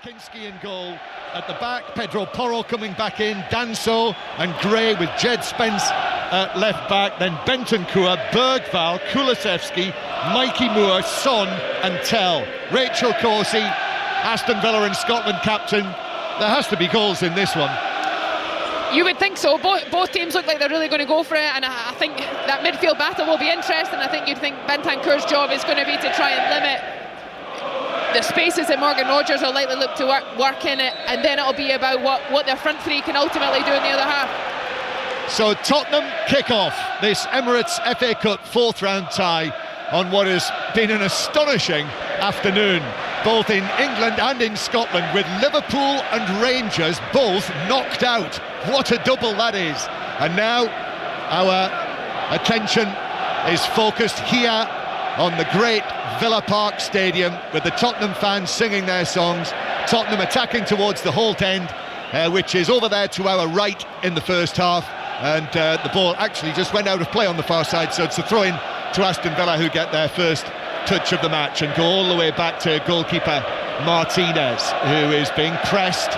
Kinski in goal. At the back, Pedro Porro coming back in, Danso and Gray with Jed Spence at left back, then Bentancur, Bergvall, Kulusevski, Mikey Moore, Son and Tell. Rachel Corsie, Aston Villa and Scotland captain. There has to be goals in this one. You would think so. Both teams look like they're really going to go for it, and I think that midfield battle will be interesting. I think you'd think Bentancur's job is going to be to try and limit the spaces that Morgan Rogers will likely look to work in it, and then it'll be about what their front three can ultimately do in the other half. So Tottenham kick off this Emirates FA Cup fourth round tie on what has been an astonishing afternoon, both in England and in Scotland, with Liverpool and Rangers both knocked out. What a double that is. And now our attention is focused here on the great Villa Park Stadium, with the Tottenham fans singing their songs. Tottenham attacking towards the Holt end, which is over there to our right in the first half, and the ball actually just went out of play on the far side, so it's a throw in to Aston Villa, who get their first touch of the match and go all the way back to goalkeeper Martinez, who is being pressed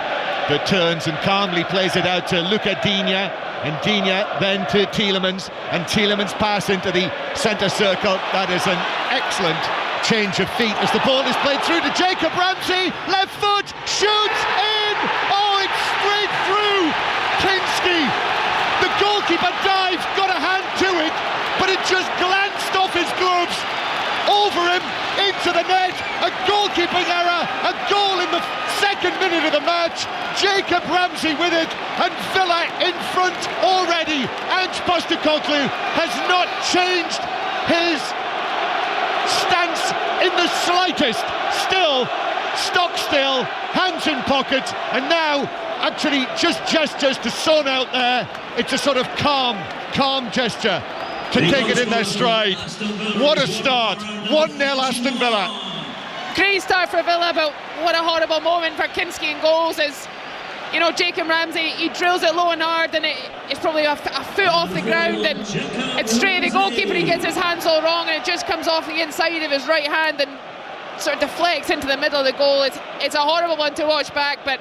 but turns and calmly plays it out to Luca Digne, and Digne then to Tielemans, and Tielemans pass into the centre circle. That is an excellent change of feet as the ball is played through to Jacob Ramsey, left foot, shoots in, oh, it's straight through Kinski. The goalkeeper dived, got a hand to it, but it just glanced off his gloves, over him, into the net. A goalkeeping error, a goal in the second minute of the match. Jacob Ramsey with it, and Villa in front already. Ange Postecoglou has not changed his stance in the slightest. Still, stock still, hands in pockets, and now actually just gestures to Son out there. It's a sort of calm gesture to take it in their stride. What a start. 1-0 Aston Villa. Great start for Villa, but what a horrible moment for Kinski in goals. As you know, Jacob Ramsey, he drills it low and hard, and it's probably a foot off the ground, and it's straight at the goalkeeper. He gets his hands all wrong, and it just comes off the inside of his right hand and sort of deflects into the middle of the goal. It's a horrible one to watch back, but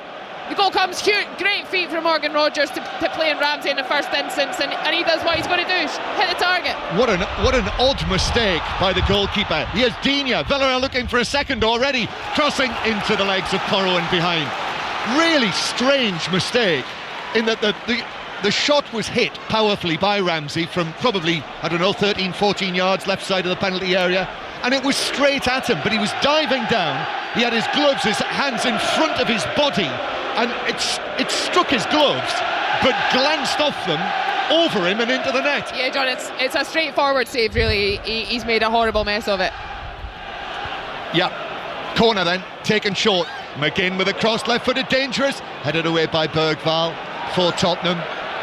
the goal comes cute. Great feat from Morgan Rogers to play in Ramsey in the first instance, and he does what he's going to do, hit the target. What an odd mistake by the goalkeeper. Here's Digne. Villa are looking for a second already, crossing into the legs of Porro and behind. Really strange mistake, in that the shot was hit powerfully by Ramsey from probably, 13-14 yards left side of the penalty area, and it was straight at him, but he was diving down. He had his gloves, his hands in front of his body, and it struck his gloves but glanced off them over him and into the net. Yeah, John, it's a straightforward save, really. He's made a horrible mess of it. Yeah, corner then, taken short. McGinn with a cross, left-footed, dangerous, headed away by Bergvall for Tottenham.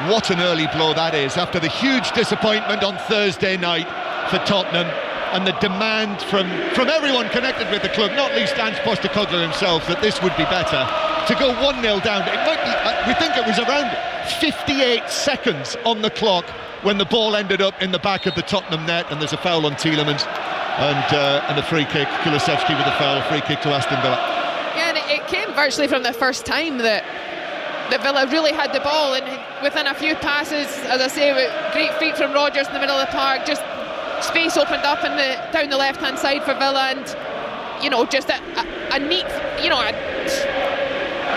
What an early blow that is, after the huge disappointment on Thursday night for Tottenham, and the demand from everyone connected with the club, not least Ange Postecoglou himself, that this would be better. To go 1-0 down, it might be, we think it was around 58 seconds on the clock when the ball ended up in the back of the Tottenham net, and there's a foul on Tielemans, and a free kick. Kulusevski with a foul, free kick to Aston Villa. Yeah, and it came virtually from the first time that Villa really had the ball, and within a few passes, as I say, with great feet from Rogers in the middle of the park, just space opened up down the left-hand side for Villa, and just a neat,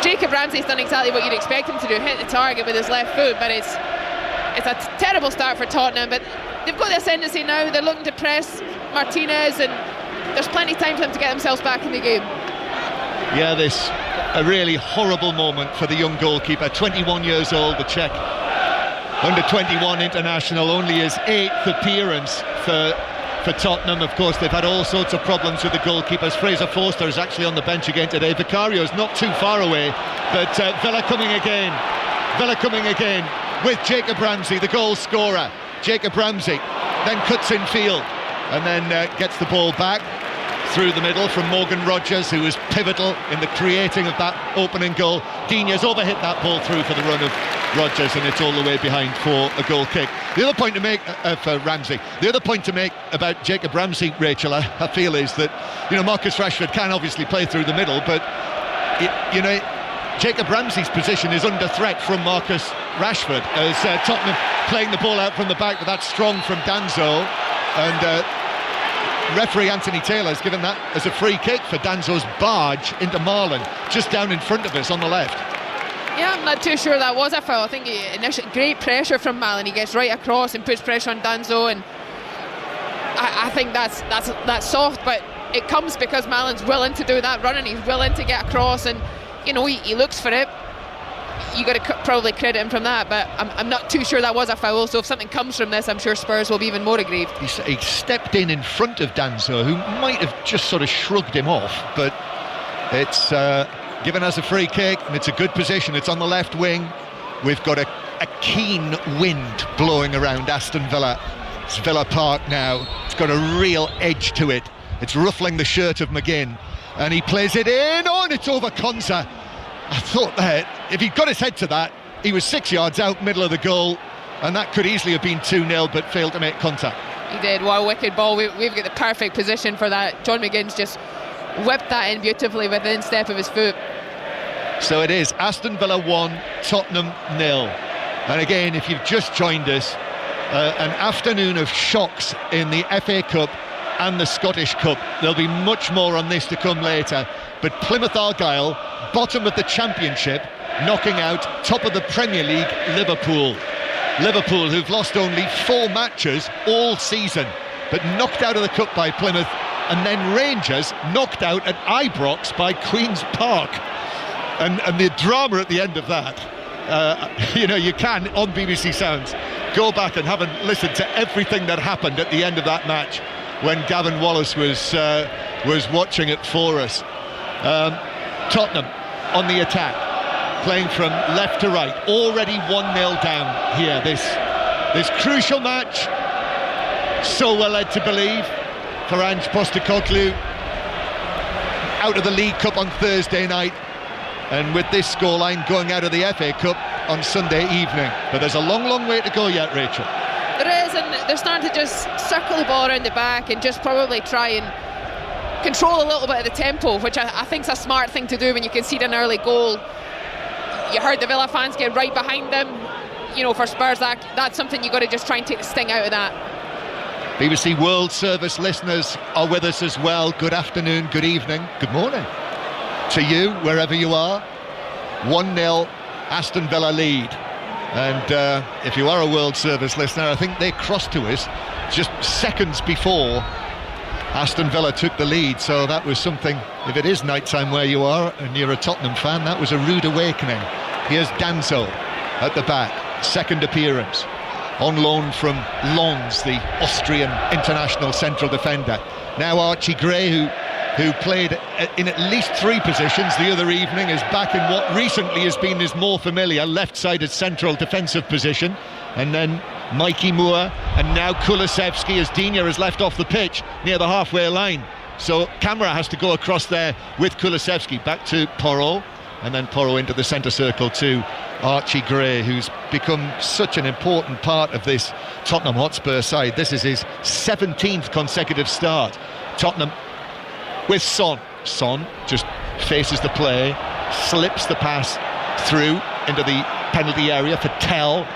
Jacob Ramsey's done exactly what you'd expect him to do, hit the target with his left foot, but it's a terrible start for Tottenham, but they've got the ascendancy now. They're looking to press Martinez, and there's plenty of time for them to get themselves back in the game. Yeah, this a really horrible moment for the young goalkeeper, 21 years old, the Czech under 21 international, only his 8th appearance for Tottenham. Of course, they've had all sorts of problems with the goalkeepers. Fraser Forster is actually on the bench again today. Vicario's not too far away, but Villa coming again with Jacob Ramsey, the goal scorer. Jacob Ramsey then cuts in field and then gets the ball back through the middle from Morgan Rogers, who was pivotal in the creating of that opening goal. Digne's overhit that ball through for the run of Rogers, and it's all the way behind for a goal kick. The other point to make for Ramsey, the other point to make about Jacob Ramsey, Rachel, I feel, is that Marcus Rashford can obviously play through the middle, but you know, Jacob Ramsey's position is under threat from Marcus Rashford as Tottenham playing the ball out from the back, but that's strong from Danzo, and referee Anthony Taylor has given that as a free kick for Danzo's barge into Marlon, just down in front of us on the left. Yeah, I'm not too sure that was a foul. I think initially great pressure from Marlon. He gets right across and puts pressure on Danzo, and I think that's soft, but it comes because Marlon's willing to do that run and he's willing to get across, and you know, he looks for it. You got to probably credit him from that, but I'm not too sure that was a foul. So if something comes from this, I'm sure Spurs will be even more aggrieved. He stepped in front of Danzo, who might have just sort of shrugged him off, but it's given as a free kick, and it's a good position. It's on the left wing. We've got a keen wind blowing around Aston Villa. It's Villa Park now. It's got a real edge to it. It's ruffling the shirt of McGinn, and he plays it in. Oh, and it's over Konsa. I thought that if he'd got his head to that, he was 6 yards out, middle of the goal, and that could easily have been 2-0, but failed to make contact. He did. What a wicked ball. We've got the perfect position for that. John McGinn's just whipped that in beautifully with the instep of his foot. So it is Aston Villa 1, Tottenham 0. And again, if you've just joined us, an afternoon of shocks in the FA Cup and the Scottish Cup. There'll be much more on this to come later, but Plymouth Argyle, bottom of the Championship, knocking out top of the Premier League Liverpool, who've lost only 4 matches all season, but knocked out of the Cup by Plymouth, and then Rangers knocked out at Ibrox by Queen's Park, and the drama at the end of that. You know, you can, on BBC Sounds, go back and have a listen to everything that happened at the end of that match when Gavin Wallace was watching it for us. Tottenham on the attack, playing from left to right, already 1-0 down here. This crucial match, so we're led to believe, for Ange Postecoglou, out of the League Cup on Thursday night, and with this scoreline going out of the FA Cup on Sunday evening. But there's a long way to go yet, Rachel. There is, and they're starting to just circle the ball around the back and just probably try and control a little bit of the tempo, which I think is a smart thing to do when you concede an early goal. You heard the Villa fans get right behind them. You know, for Spurs, that's something you've got to just try and take the sting out of that. BBC World Service listeners are with us as well. Good afternoon, good evening, good morning to you, wherever you are. 1-0 Aston Villa lead. And if you are a World Service listener, I think they crossed to us just seconds before Aston Villa took the lead. So that was something, if it is night time where you are and you're a Tottenham fan, that was a rude awakening. Here's Danzo at the back, second appearance, on loan from Lens, the Austrian international central defender. Now Archie Gray, who played in at least 3 positions the other evening, is back in what recently has been his more familiar left-sided central defensive position. And then Mikey Moore, and now Kulusevski, as Digne has left off the pitch near the halfway line. So Camara has to go across there with Kulusevski, back to Porro, and then Porro into the centre circle to Archie Gray, who's become such an important part of this Tottenham Hotspur side. This is his 17th consecutive start. Tottenham with Son. Son just faces the play, slips the pass through into the penalty area for Tell.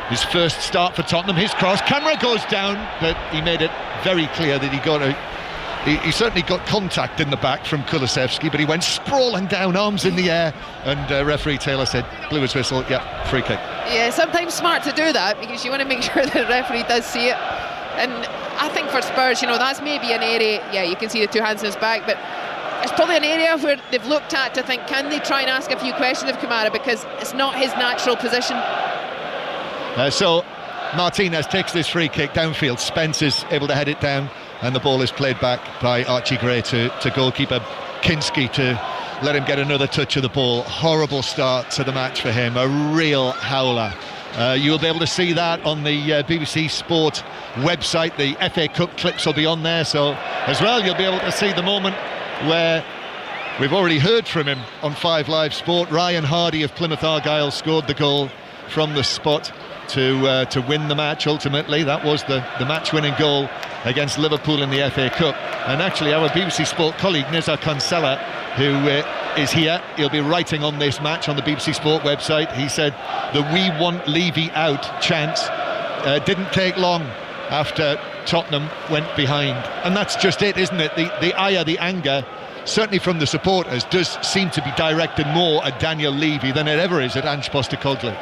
His first start for Tottenham, his cross, Camara goes down, but he made it very clear that he certainly got contact in the back from Kulusevski, but he went sprawling down, arms in the air, and referee Taylor said, blew his whistle, yeah, free kick. Yeah, sometimes smart to do that, because you want to make sure that the referee does see it. And I think for Spurs, you know, that's maybe an area, yeah, you can see the 2 hands in his back, but it's probably an area where they've looked at to think, can they try and ask a few questions of Kamara, because it's not his natural position. So Martinez takes this free kick downfield. Spence is able to head it down, and the ball is played back by Archie Gray to goalkeeper Kinski to let him get another touch of the ball. Horrible start to the match for him, a real howler. You'll be able to see that on the BBC Sport website. The FA Cup clips will be on there, so as well you'll be able to see the moment where we've already heard from him on 5 Live Sport. Ryan Hardy of Plymouth Argyle scored the goal from the spot to win the match. Ultimately that was the match-winning goal against Liverpool in the FA Cup. And actually our BBC Sport colleague Nizar Kansella, who is here. He'll be writing on this match on the BBC Sport website. He said the "we want Levy out" chants didn't take long after Tottenham went behind, and that's just it, isn't it? The ire, the anger, certainly from the supporters, does seem to be directed more at Daniel Levy than it ever is at Ange Postecoglou.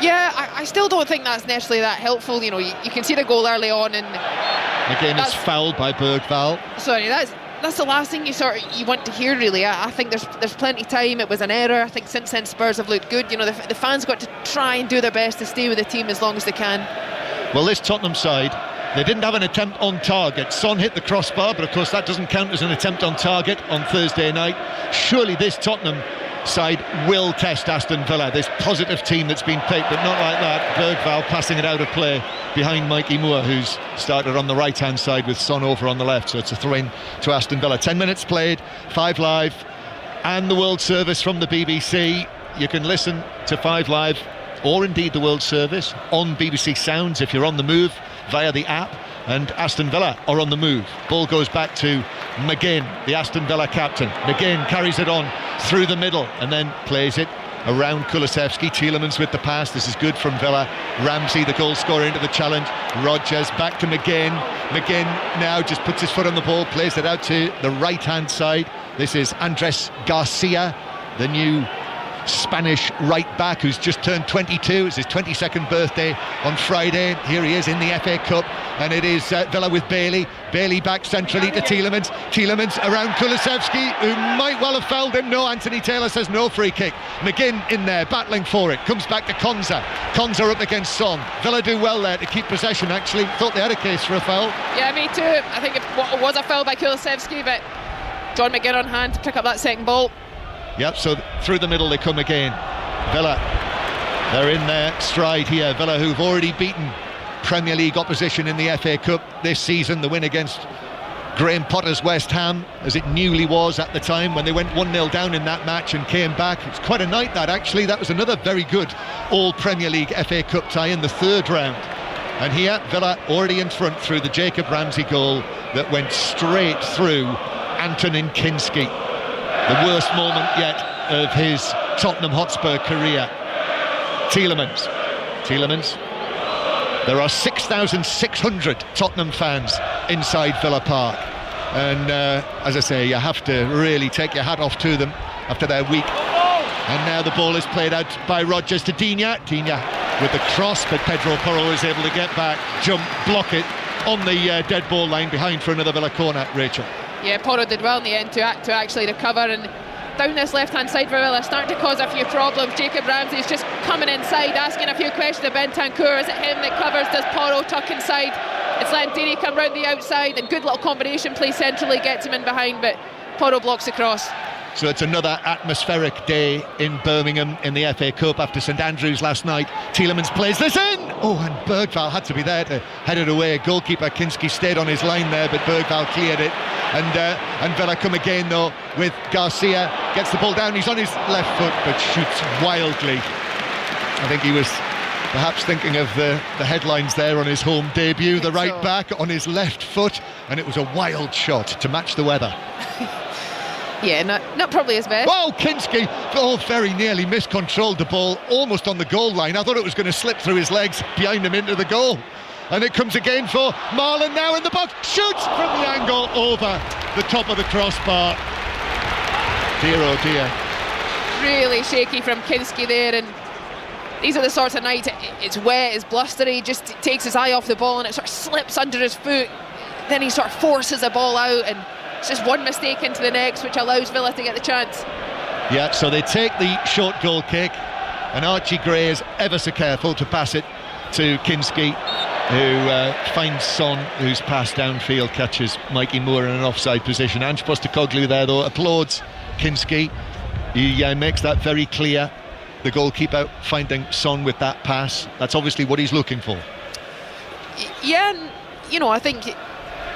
Yeah, I still don't think that's necessarily that helpful. You know, you can see the goal early on, and again it's fouled by Bergvall. Sorry, that's the last thing you want to hear, really. I think there's plenty of time. It was an error. I think since then Spurs have looked good. You know, the fans got to try and do their best to stay with the team as long as they can. Well, this Tottenham side, they didn't have an attempt on target. Son hit the crossbar, but of course that doesn't count as an attempt on target on Thursday night. Surely this Tottenham side will test Aston Villa, this positive team that's been picked, but not like that. Bergvall passing it out of play behind Mikey Moore, who's started on the right hand side with Son over on the left, so it's a throw-in to Aston Villa. 10 minutes played, 5 Live and the World Service from the BBC. You can listen to 5 Live or indeed the World Service on BBC Sounds if you're on the move via the app, and Aston Villa are on the move. Ball goes back to McGinn, the Aston Villa captain. McGinn carries it on through the middle and then plays it around Kulusevski. Tielemans with the pass. This is good from Villa. Ramsey, the goal scorer, into the challenge. Rodgers back to McGinn. McGinn now just puts his foot on the ball, plays it out to the right hand side. This is Andres Garcia, the new Spanish right back who's just turned 22. It's his 22nd birthday on Friday. Here he is in the FA Cup, and it is Villa with Bailey. Bailey back centrally to Tielemans. Tielemans around Kulusevski, who might well have fouled him. No, Anthony Taylor says no free kick. McGinn in there battling for it, comes back to Konza. Konza up against Son. Villa do well there to keep possession. Actually thought they had a case for a foul. Yeah, me too. I think it was a foul by Kulusevski, but John McGinn on hand to pick up that second ball. Yep, so through the middle they come again. Villa, they're in their stride here. Villa, who've already beaten Premier League opposition in the FA Cup this season. The win against Graham Potter's West Ham, as it newly was at the time, when they went 1-0 down in that match and came back. It's quite a night, that, actually. That was another very good all-Premier League FA Cup tie in the third round. And here, Villa already in front through the Jacob Ramsey goal that went straight through Antonin Kinski. The worst moment yet of his Tottenham Hotspur career. Tielemans. There are 6,600 Tottenham fans inside Villa Park. And as I say, you have to really take your hat off to them after their week. And now the ball is played out by Rodgers to Digne. Digne with the cross, but Pedro Porro is able to get back, jump, block it on the dead ball line behind for another Villa corner, Rachel. Yeah, Porro did well in the end to actually recover, and down this left-hand side for Villa, starting to cause a few problems. Jacob Ramsey's just coming inside, asking a few questions of Bentancur. Is it him that covers? Does Porro tuck inside? It's Landini come round the outside, and good little combination play centrally gets him in behind, but Porro blocks the cross. So it's another atmospheric day in Birmingham in the FA Cup after St Andrews last night. Tielemans plays this in! Oh, and Bergvall had to be there to head it away. Goalkeeper Kinski stayed on his line there, but Bergvall cleared it. And Villa come again, though, with Garcia. Gets the ball down, he's on his left foot, but shoots wildly. I think he was perhaps thinking of the headlines there on his home debut. The right back on his left foot, and it was a wild shot to match the weather. Yeah, not probably his best. Oh, Kinski, very nearly miscontrolled the ball, almost on the goal line. I thought it was going to slip through his legs behind him into the goal. And it comes again for Marlon now in the box. Shoots from the angle over the top of the crossbar. Dear oh dear. Really shaky from Kinski there, and these are the sorts of nights, it's wet, it's blustery, just takes his eye off the ball and it sort of slips under his foot. Then he sort of forces the ball out, and it's just one mistake into the next, which allows Villa to get the chance. Yeah, so they take the short goal kick, and Archie Gray is ever so careful to pass it to Kinski, who finds Son, whose pass downfield catches Mikey Moore in an offside position. Ange Postecoglou there, though, applauds Kinski. He makes that very clear. The goalkeeper finding Son with that pass. That's obviously what he's looking for. Yeah, and, you know, I think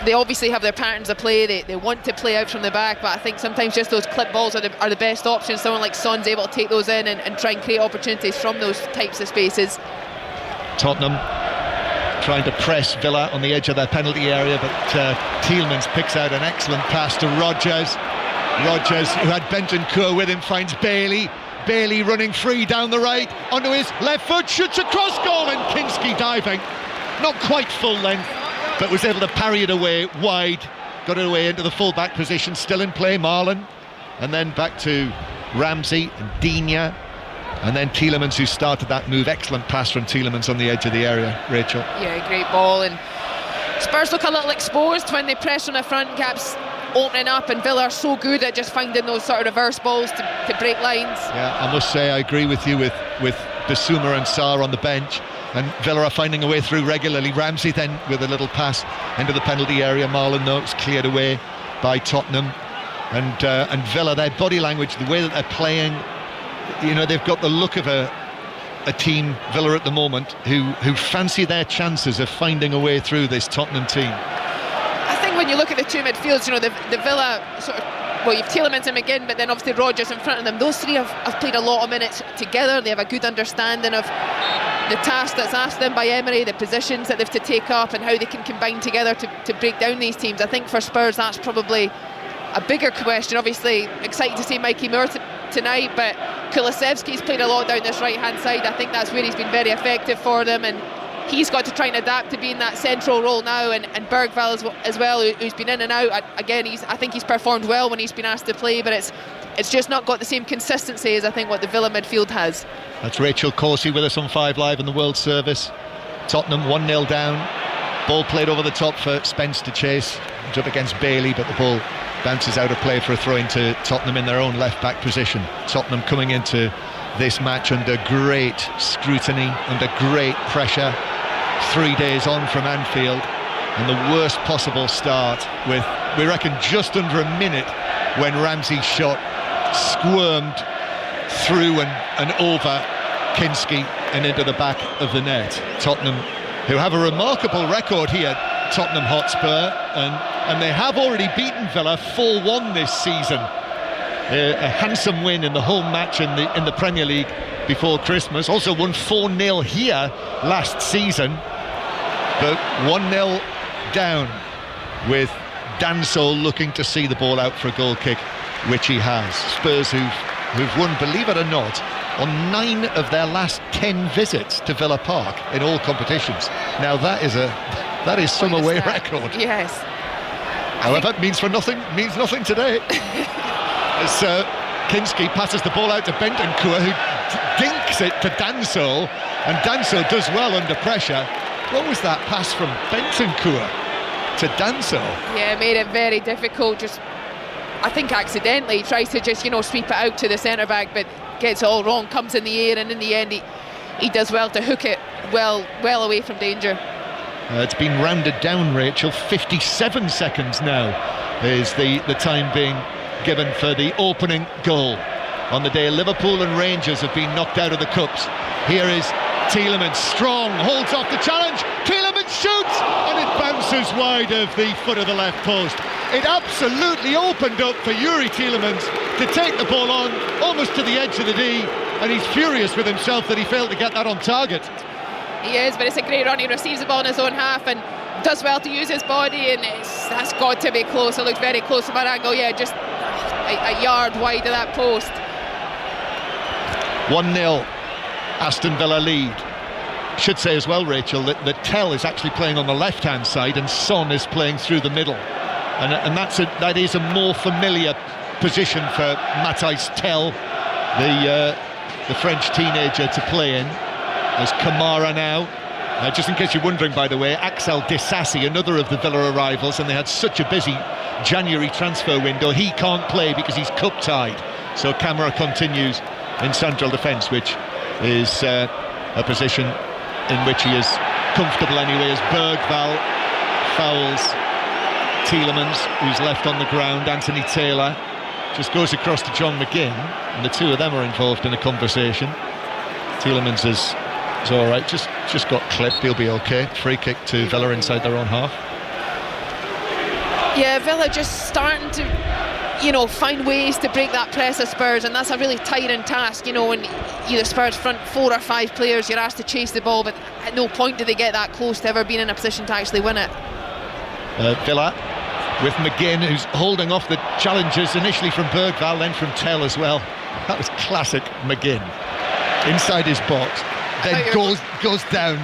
they obviously have their patterns of play. They want to play out from the back, but I think sometimes just those clip balls are the best option. Someone like Son's able to take those in and try and create opportunities from those types of spaces. Tottenham trying to press Villa on the edge of their penalty area, but Tielemans picks out an excellent pass to Rodgers. Rodgers, who had Bentancur with him, finds Bailey. Bailey running free down the right, onto his left foot, shoots across goal, and Kinski diving. Not quite full length, but was able to parry it away wide. Got it away into the full-back position, still in play, Marlon. And then back to Ramsey and Digne. And then Tielemans, who started that move. Excellent pass from Tielemans on the edge of the area, Rachel. Yeah, great ball. And Spurs look a little exposed when they press on the front, gaps opening up, and Villa are so good at just finding those sort of reverse balls to break lines. Yeah, I must say I agree with you with Bissouma and Sarr on the bench, and Villa are finding a way through regularly. Ramsey then with a little pass into the penalty area. Marlon, though, it's cleared away by Tottenham. And Villa, their body language, the way that they're playing, you know, they've got the look of a team, Villa at the moment, who fancy their chances of finding a way through this Tottenham team. I think when you look at the two midfields, you know, the Villa sort of, well, you've Tielemans and McGinn, but then obviously Rodgers in front of them. Those three have played a lot of minutes together. They have a good understanding of the task that's asked them by Emery, the positions that they've to take up, and how they can combine together to break down these teams. I think for Spurs that's probably a bigger question. Obviously excited to see Mikey Moore tonight, but Kulusevski's played a lot down this right hand side. I think that's where he's been very effective for them, and he's got to try and adapt to being that central role now, and Bergvall as well, who's been in and out. Again, I think he's performed well when he's been asked to play, but it's just not got the same consistency as I think what the Villa midfield has. That's Rachel Corsie with us on 5 Live in the World Service. Tottenham 1-0 down, ball played over the top for Spence to chase, it's up against Bailey, but the ball bounces out of play for a throw into Tottenham in their own left-back position. Tottenham coming into this match under great scrutiny, under great pressure, 3 days on from Anfield, and the worst possible start with, we reckon, just under a minute when Ramsey's shot squirmed through and over Kinski and into the back of the net. Tottenham, who have a remarkable record here, Tottenham Hotspur, and they have already beaten Villa 4-1 this season. A handsome win in the home match in the Premier League before Christmas. Also won 4-0 here last season, but 1-0 down, with Danso looking to see the ball out for a goal kick, which he has. Spurs who've won, believe it or not, on 9 of their last 10 visits to Villa Park in all competitions. Now that is some away record. Yes. However, it means nothing today. As Kinski passes the ball out to Bentancur, who dinks it to Danso, and Danso does well under pressure. What was that pass from Bentancur to Danso? Yeah, made it very difficult. Just, I think accidentally, he tries to just, sweep it out to the centre back, but gets it all wrong, comes in the air, and in the end he does well to hook it well away from danger. It's been rounded down, Rachel. 57 seconds now is the time being given for the opening goal on the day Liverpool and Rangers have been knocked out of the cups. Here is Tielemans, strong, holds off the challenge. Tielemans shoots, and it bounces wide of the foot of the left post. It absolutely opened up for Yuri Tielemans to take the ball on almost to the edge of the D, and he's furious with himself that he failed to get that on target. He is, but it's a great run. He receives the ball in his own half and does well to use his body, and that's got to be close. It looked very close from that angle. Yeah, just a yard wide of that post. 1-0, Aston Villa lead. Should say as well, Rachel, that Tell is actually playing on the left-hand side and Son is playing through the middle, and that is a more familiar position for Matthijs Tell, the French teenager, to play in. There's Kamara now. Just in case you're wondering, by the way, Axel Disasi, another of the Villa arrivals, and they had such a busy January transfer window, he can't play because he's cup-tied. So Kamara continues in central defence, which is a position in which he is comfortable anyway, as Bergvall fouls Tielemans, who's left on the ground. Anthony Taylor just goes across to John McGinn, and the two of them are involved in a conversation. Tielemans is all right, just got clipped, he'll be okay. Free kick to Villa inside their own half. Yeah, Villa just starting to find ways to break that press of Spurs, and that's a really tiring task, when either Spurs front 4 or 5 players, you're asked to chase the ball, but at no point do they get that close to ever being in a position to actually win it. Villa with McGinn, who's holding off the challenges initially from Bergvall, then from Tell as well. That was classic McGinn. Inside his box, then goes down,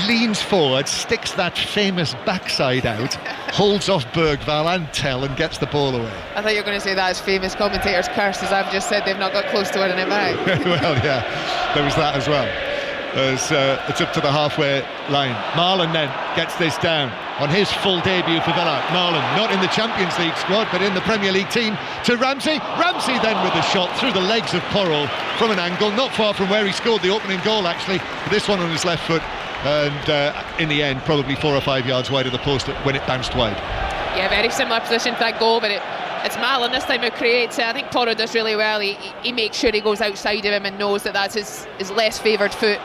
leans forward, sticks that famous backside out, holds off Bergvall and Tell and gets the ball away. I thought you were going to say that as famous commentators' curse, as I've just said they've not got close to winning it back. Well, yeah, there was that as well. As it's up to the halfway line. Marlon then gets this down on his full debut for Villa. Marlon, not in the Champions League squad, but in the Premier League team, to Ramsey. Ramsey then with a shot through the legs of Porro from an angle, not far from where he scored the opening goal actually. This one on his left foot, and in the end, probably 4 or 5 yards wide of the post when it bounced wide. Yeah, very similar position to that goal, but it's Marlon this time who creates it. I think Porro does really well. He makes sure he goes outside of him and knows that that's his less favoured foot.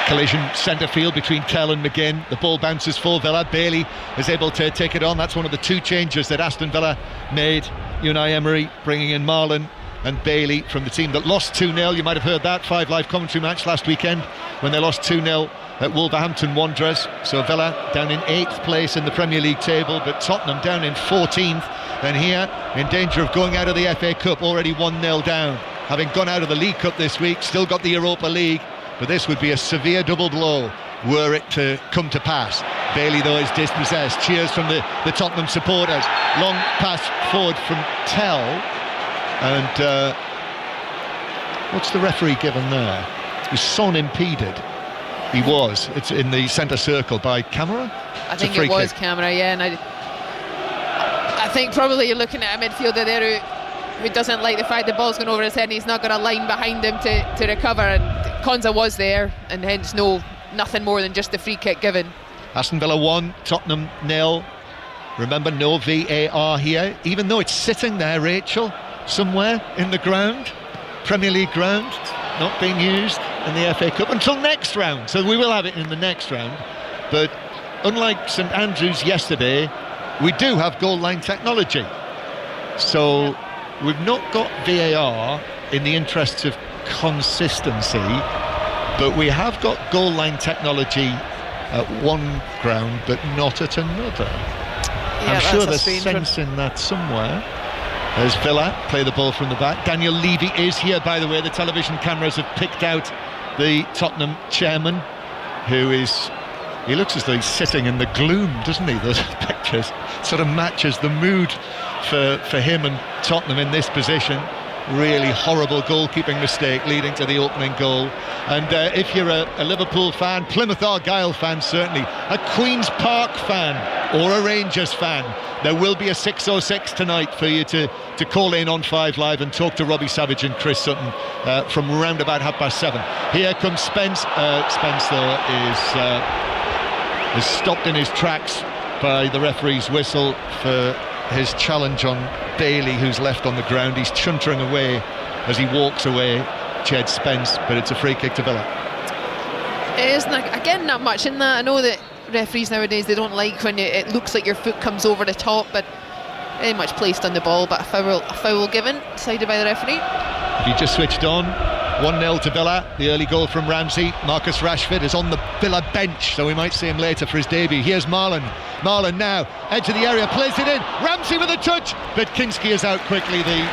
Collision centre field between Tell and McGinn. The ball bounces for Villa. Bailey is able to take it on. That's one of the 2 changes that Aston Villa made. Unai Emery bringing in Marlon and Bailey from the team that lost 2-0. You might have heard that 5 Live commentary match last weekend when they lost 2-0 at Wolverhampton Wanderers. So Villa down in 8th place in the Premier League table, but Tottenham down in 14th, and here in danger of going out of the FA Cup, already 1-0 down, having gone out of the League Cup this week. Still got the Europa League, but this would be a severe double blow were it to come to pass. Bailey though is dispossessed. Cheers from the Tottenham supporters. Long pass forward from Tell, and what's the referee given there? Was Son impeded? He was. It's in the centre circle by Camera. I think it was Camera, yeah. And I think probably you're looking at a midfielder there who doesn't like the fact the ball's going over his head and he's not got a line behind him to recover, and Konza was there, and hence nothing more than just the free kick given. Aston Villa 1, Tottenham 0. Remember, no VAR here, even though it's sitting there, Rachel, somewhere in the ground, Premier League ground, not being used in the FA Cup until next round. So we will have it in the next round, but unlike St Andrews yesterday, we do have goal line technology. So we've not got VAR in the interests of consistency, but we have got goal line technology at one ground but not at another. Yeah, I'm sure there's sense in that somewhere. As Villa play the ball from the back. Daniel Levy is here, by the way. The television cameras have picked out the Tottenham chairman, he looks as though he's sitting in the gloom, doesn't he? Those pictures sort of matches the mood for him and Tottenham in this position. Really horrible goalkeeping mistake leading to the opening goal. And if you're a Liverpool fan, Plymouth Argyle fan certainly, a Queen's Park fan or a Rangers fan, there will be a 606 tonight for you to call in on 5 Live and talk to Robbie Savage and Chris Sutton from round about 7:30. Here comes Spence. Spence though is stopped in his tracks by the referee's whistle for his challenge on Bailey, who's left on the ground. He's chuntering away as he walks away, Jed Spence, but it's a free kick to Villa. It isn't, again, not much in that. I know that referees nowadays, they don't like when it looks like your foot comes over the top, but very much placed on the ball, but a foul given, decided by the referee. If you just switched on, 1-0 to Villa, the early goal from Ramsey. Marcus Rashford is on the Villa bench, so we might see him later for his debut. Here's Marlon now, edge of the area, plays it in, Ramsey with a touch, but Kinski is out quickly, the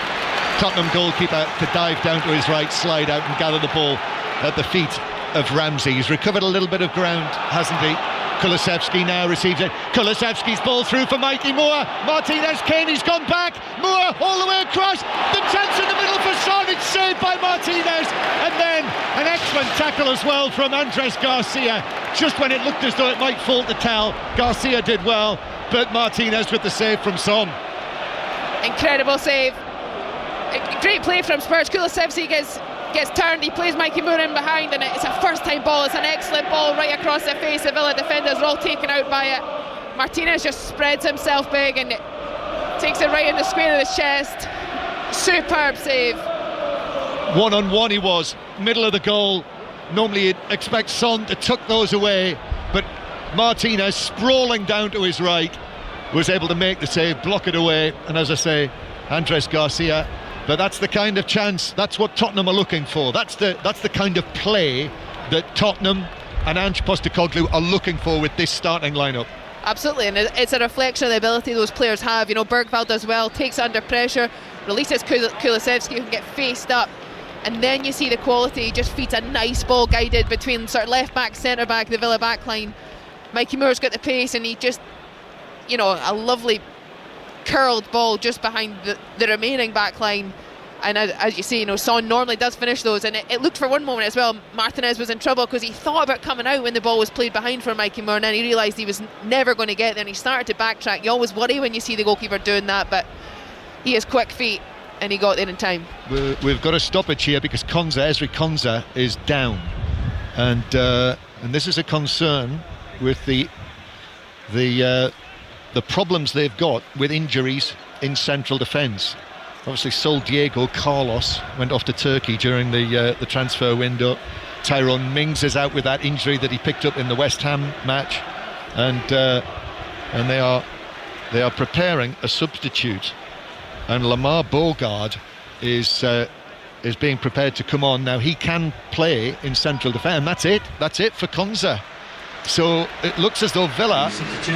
Tottenham goalkeeper, to dive down to his right, slide out and gather the ball at the feet of Ramsey. He's recovered a little bit of ground, hasn't he? Kulusevski now receives it. Kulusevski's ball through for Mikey Moore. Martinez Kane, he's gone back. Moore all the way across. The chance in the middle for Son. It's saved by Martinez. And then an excellent tackle as well from Andres Garcia. Just when it looked as though it might fall to Tell, Garcia did well, but Martinez with the save from Son. Incredible save. A great play from Spurs. Kulusevski gets turned, he plays Mikey Moore in behind, and it's a first time ball. It's an excellent ball right across the face. The Villa defenders are all taken out by it. Martinez just spreads himself big and takes it right in the square of the chest. Superb save. One-on-one he was, middle of the goal. Normally you'd expect Son to tuck those away, but Martinez, sprawling down to his right, was able to make the save, block it away, and as I say, Andres Garcia. But that's the kind of chance, that's what Tottenham are looking for. That's the kind of play that Tottenham and Ange Postecoglou are looking for with this starting lineup. Absolutely, and it's a reflection of the ability those players have. You know, Bergvall does well, takes it under pressure, releases Kulusevski, who can get faced up, and then you see the quality. He just feeds a nice ball guided between sort of left back, centre back, the Villa back line. Mikey Moore's got the pace, and he just, you know, a lovely curled ball just behind the remaining back line. And as you see, you know, Son normally does finish those, and it looked for one moment as well, Martinez was in trouble because he thought about coming out when the ball was played behind for Mikey Moore, and then he realised he was never going to get there and he started to backtrack. You always worry when you see the goalkeeper doing that, but he has quick feet and he got there in time. We've got a stoppage here because Ezri Konsa is down, and this is a concern with the problems they've got with injuries in central defence. Obviously, Sol Diego Carlos went off to Turkey during the transfer window. Tyrone Mings is out with that injury that he picked up in the West Ham match, and they are preparing a substitute. And Lamar Bogard is being prepared to come on now. He can play in central defence, and that's it for Konsa. So it looks as though Villa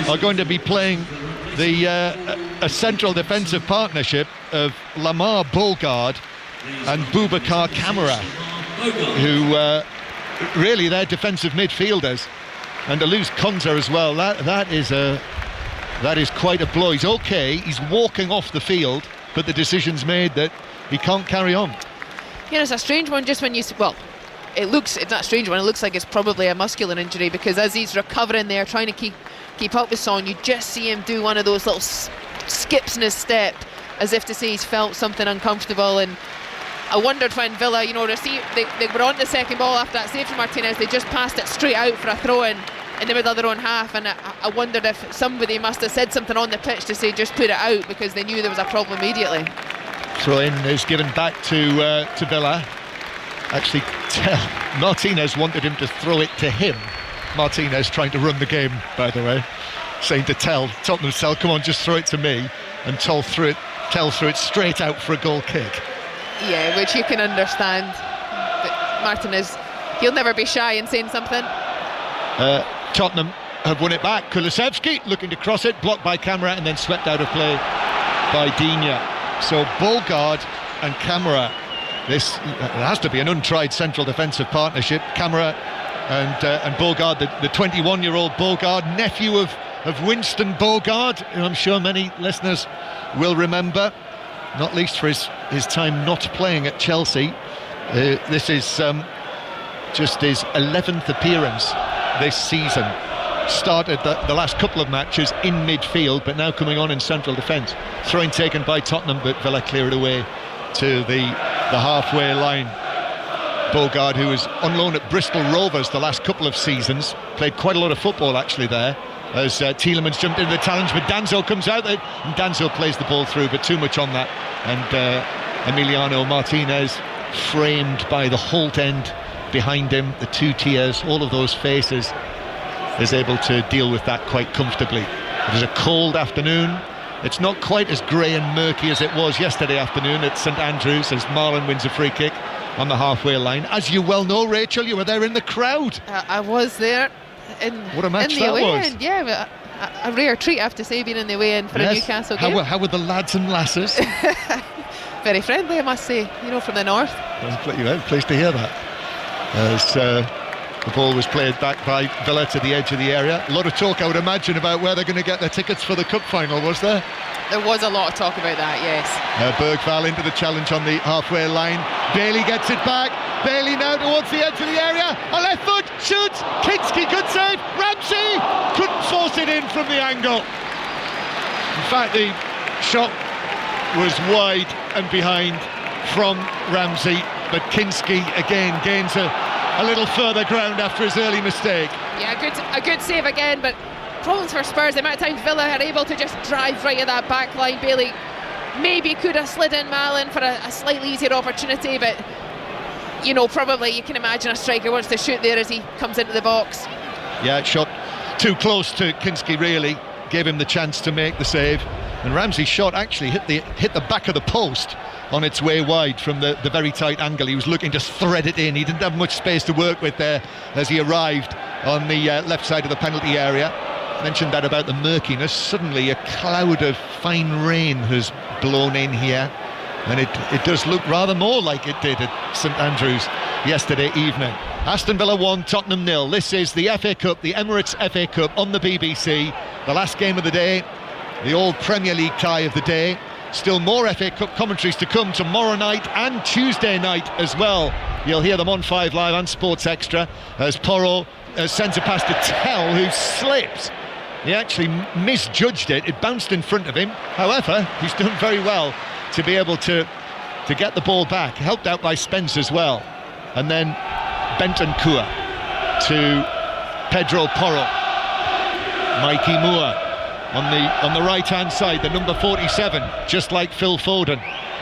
are going to be playing a central defensive partnership of Lamar Bogard and Boubacar Kamara, who really they're defensive midfielders, and to lose Konsa as well, that is quite a blow. He's okay, he's walking off the field, but the decision's made that he can't carry on. Yeah, it's a strange one just when it's not a strange one, it looks like it's probably a muscular injury, because as he's recovering there, trying to keep up with Son, you just see him do one of those little skips in his step, as if to say he's felt something uncomfortable. And I wondered when Villa, you know, they were on the second ball after that save from Martinez, they just passed it straight out for a throw-in in the middle of their own half, and I wondered if somebody must have said something on the pitch to say just put it out, because they knew there was a problem immediately. Throw-in is given back to Villa. Actually, Martinez wanted him to throw it to him. Martinez trying to run the game, by the way, saying to Tottenham, come on, just throw it to me, and Tell threw it straight out for a goal kick. Yeah, which you can understand. But Martinez, he'll never be shy in saying something. Tottenham have won it back. Kulusevski looking to cross it, blocked by Kamara, and then swept out of play by Digne. So Bogard and Kamara. This has to be an untried central defensive partnership. Kamara and Bogard, the 21-year-old Bogard, nephew of Winston Bogard, who I'm sure many listeners will remember, not least for his time not playing at Chelsea. This is just his 11th appearance this season. Started the last couple of matches in midfield, but now coming on in central defence. Throw-in taken by Tottenham, but Villa clear it away to the halfway line. Bogard, who was on loan at Bristol Rovers the last couple of seasons, played quite a lot of football actually there, as Tielemans jumped into the challenge, but Danzo comes out there, and Danzo plays the ball through, but too much on that, and Emiliano Martinez, framed by the Holt end behind him, the two tiers, all of those faces, is able to deal with that quite comfortably. It is a cold afternoon. It's not quite as grey and murky as it was yesterday afternoon at St Andrews, as Marlon wins a free kick on the halfway line. As you well know, Rachel, you were there in the crowd. I was there. What a match that was. Yeah, a rare treat, I have to say, being in the away end for a Newcastle game. How were the lads and lasses? Very friendly, I must say, you know, from the north. Pleased to hear that. As the ball was played back by Villa to the edge of the area. A lot of talk, I would imagine, about where they're going to get their tickets for the cup final, was there? There was a lot of talk about that, yes. Bergvall into the challenge on the halfway line. Bailey gets it back. Bailey now towards the edge of the area. A left foot, shoots. Kinski, good save. Ramsey couldn't force it in from the angle. In fact, the shot was wide and behind from Ramsey, but Kinski again gains a little further ground after his early mistake. Yeah, a good save again, but problems for Spurs. The amount of times Villa are able to just drive right at that back line. Bailey maybe could have slid in Malin for a slightly easier opportunity, but you know, probably you can imagine a striker wants to shoot there as he comes into the box. Yeah, it shot too close to Kinski, really gave him the chance to make the save, and Ramsey's shot actually hit the back of the post on its way wide from the very tight angle. He was looking to thread it in. He didn't have much space to work with there as he arrived on the left side of the penalty area. mentioned that about the murkiness. Suddenly a cloud of fine rain has blown in here, and it does look rather more like it did at St Andrews yesterday evening. Aston Villa 1, Tottenham 0. This is the FA Cup, the Emirates FA Cup on the BBC. The last game of the day, the old Premier League tie of the day. Still more FA Cup commentaries to come tomorrow night and Tuesday night as well. You'll hear them on 5 Live and Sports Extra as Porro sends a pass to Tell, who slips. He actually misjudged it. It bounced in front of him. However, he's done very well to be able to get the ball back, helped out by Spence as well. And then Bentancur to Pedro Porro. Mikey Moore on the right hand side, the number 47, just like Phil Foden.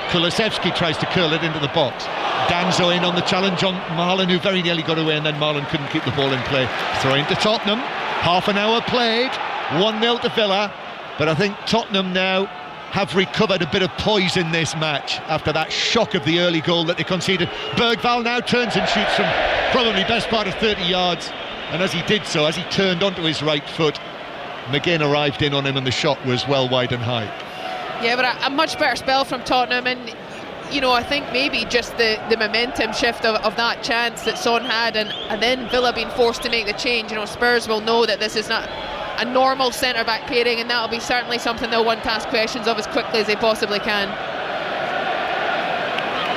Kulusevski tries to curl it into the box. Danzo in on the challenge on Marlon, who very nearly got away, and then Marlon couldn't keep the ball in play. Throwing to Tottenham, half an hour played, 1-0 to Villa. But I think Tottenham now have recovered a bit of poise in this match after that shock of the early goal that they conceded. Bergvall now turns and shoots from probably best part of 30 yards, and as he did so, as he turned onto his right foot, McGinn arrived in on him and the shot was well wide and high. Yeah, but a much better spell from Tottenham, and you know, I think maybe just the momentum shift of that chance that Son had, and then Villa being forced to make the change. You know, Spurs will know that this is not a normal centre-back pairing, and that'll be certainly something they'll want to ask questions of as quickly as they possibly can.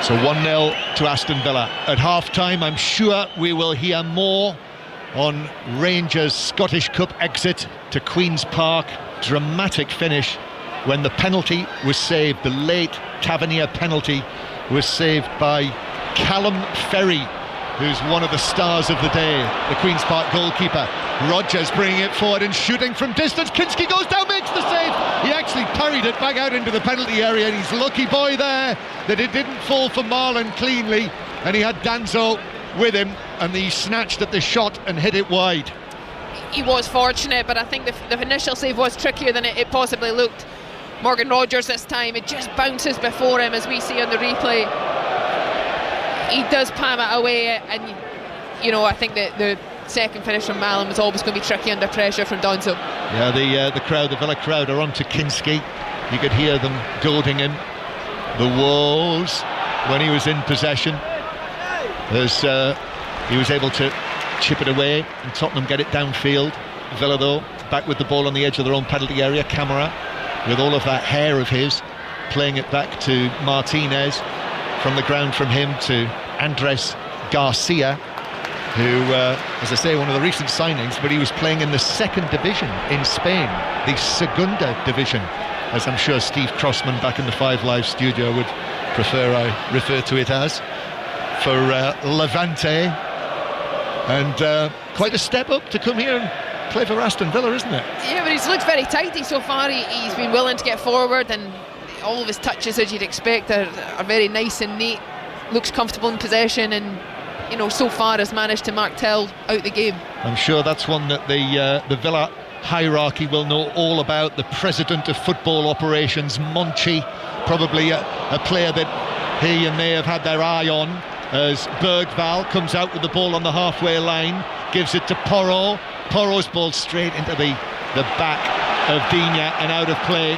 So 1-0 to Aston Villa. At half-time, I'm sure we will hear more on Rangers' Scottish Cup exit to Queen's Park. Dramatic finish when the penalty was saved. The late Tavernier penalty was saved by Callum Ferry, who's one of the stars of the day, the Queen's Park goalkeeper. Rodgers bringing it forward and shooting from distance. Kinski goes down, makes the save. He actually parried it back out into the penalty area, and he's lucky boy there that it didn't fall for Marlon cleanly, and he had Danzo with him, and he snatched at the shot and hit it wide. He was fortunate, but I think the initial save was trickier than it possibly looked. Morgan Rodgers this time, it just bounces before him, as we see on the replay. He does palm it away, and you know, I think that the second finish from Malin was always going to be tricky under pressure from Danzo. Yeah, the crowd, the Villa crowd, are on to Kinski. You could hear them goading him. The woes when he was in possession, as he was able to chip it away and Tottenham get it downfield. Villa, though, back with the ball on the edge of their own penalty area. Camara, with all of that hair of his, playing it back to Martinez. From the ground from him to Andres Garcia, who, as I say, one of the recent signings, but he was playing in the second division in Spain, the Segunda division, as I'm sure Steve Crossman back in the 5 Live studio would prefer I refer to it as, for Levante. And quite a step up to come here and play for Aston Villa, isn't it? Yeah, but he's looked very tidy so far. He's been willing to get forward, and all of his touches, as you'd expect, are very nice and neat. Looks comfortable in possession, and you know, so far has managed to mark Tell out the game. I'm sure that's one that the Villa hierarchy will know all about. The president of football operations, Monchi, probably a player that he and they have had their eye on, as Bergvall comes out with the ball on the halfway line, gives it to Porro. Porro's ball straight into the back of Digne and out of play.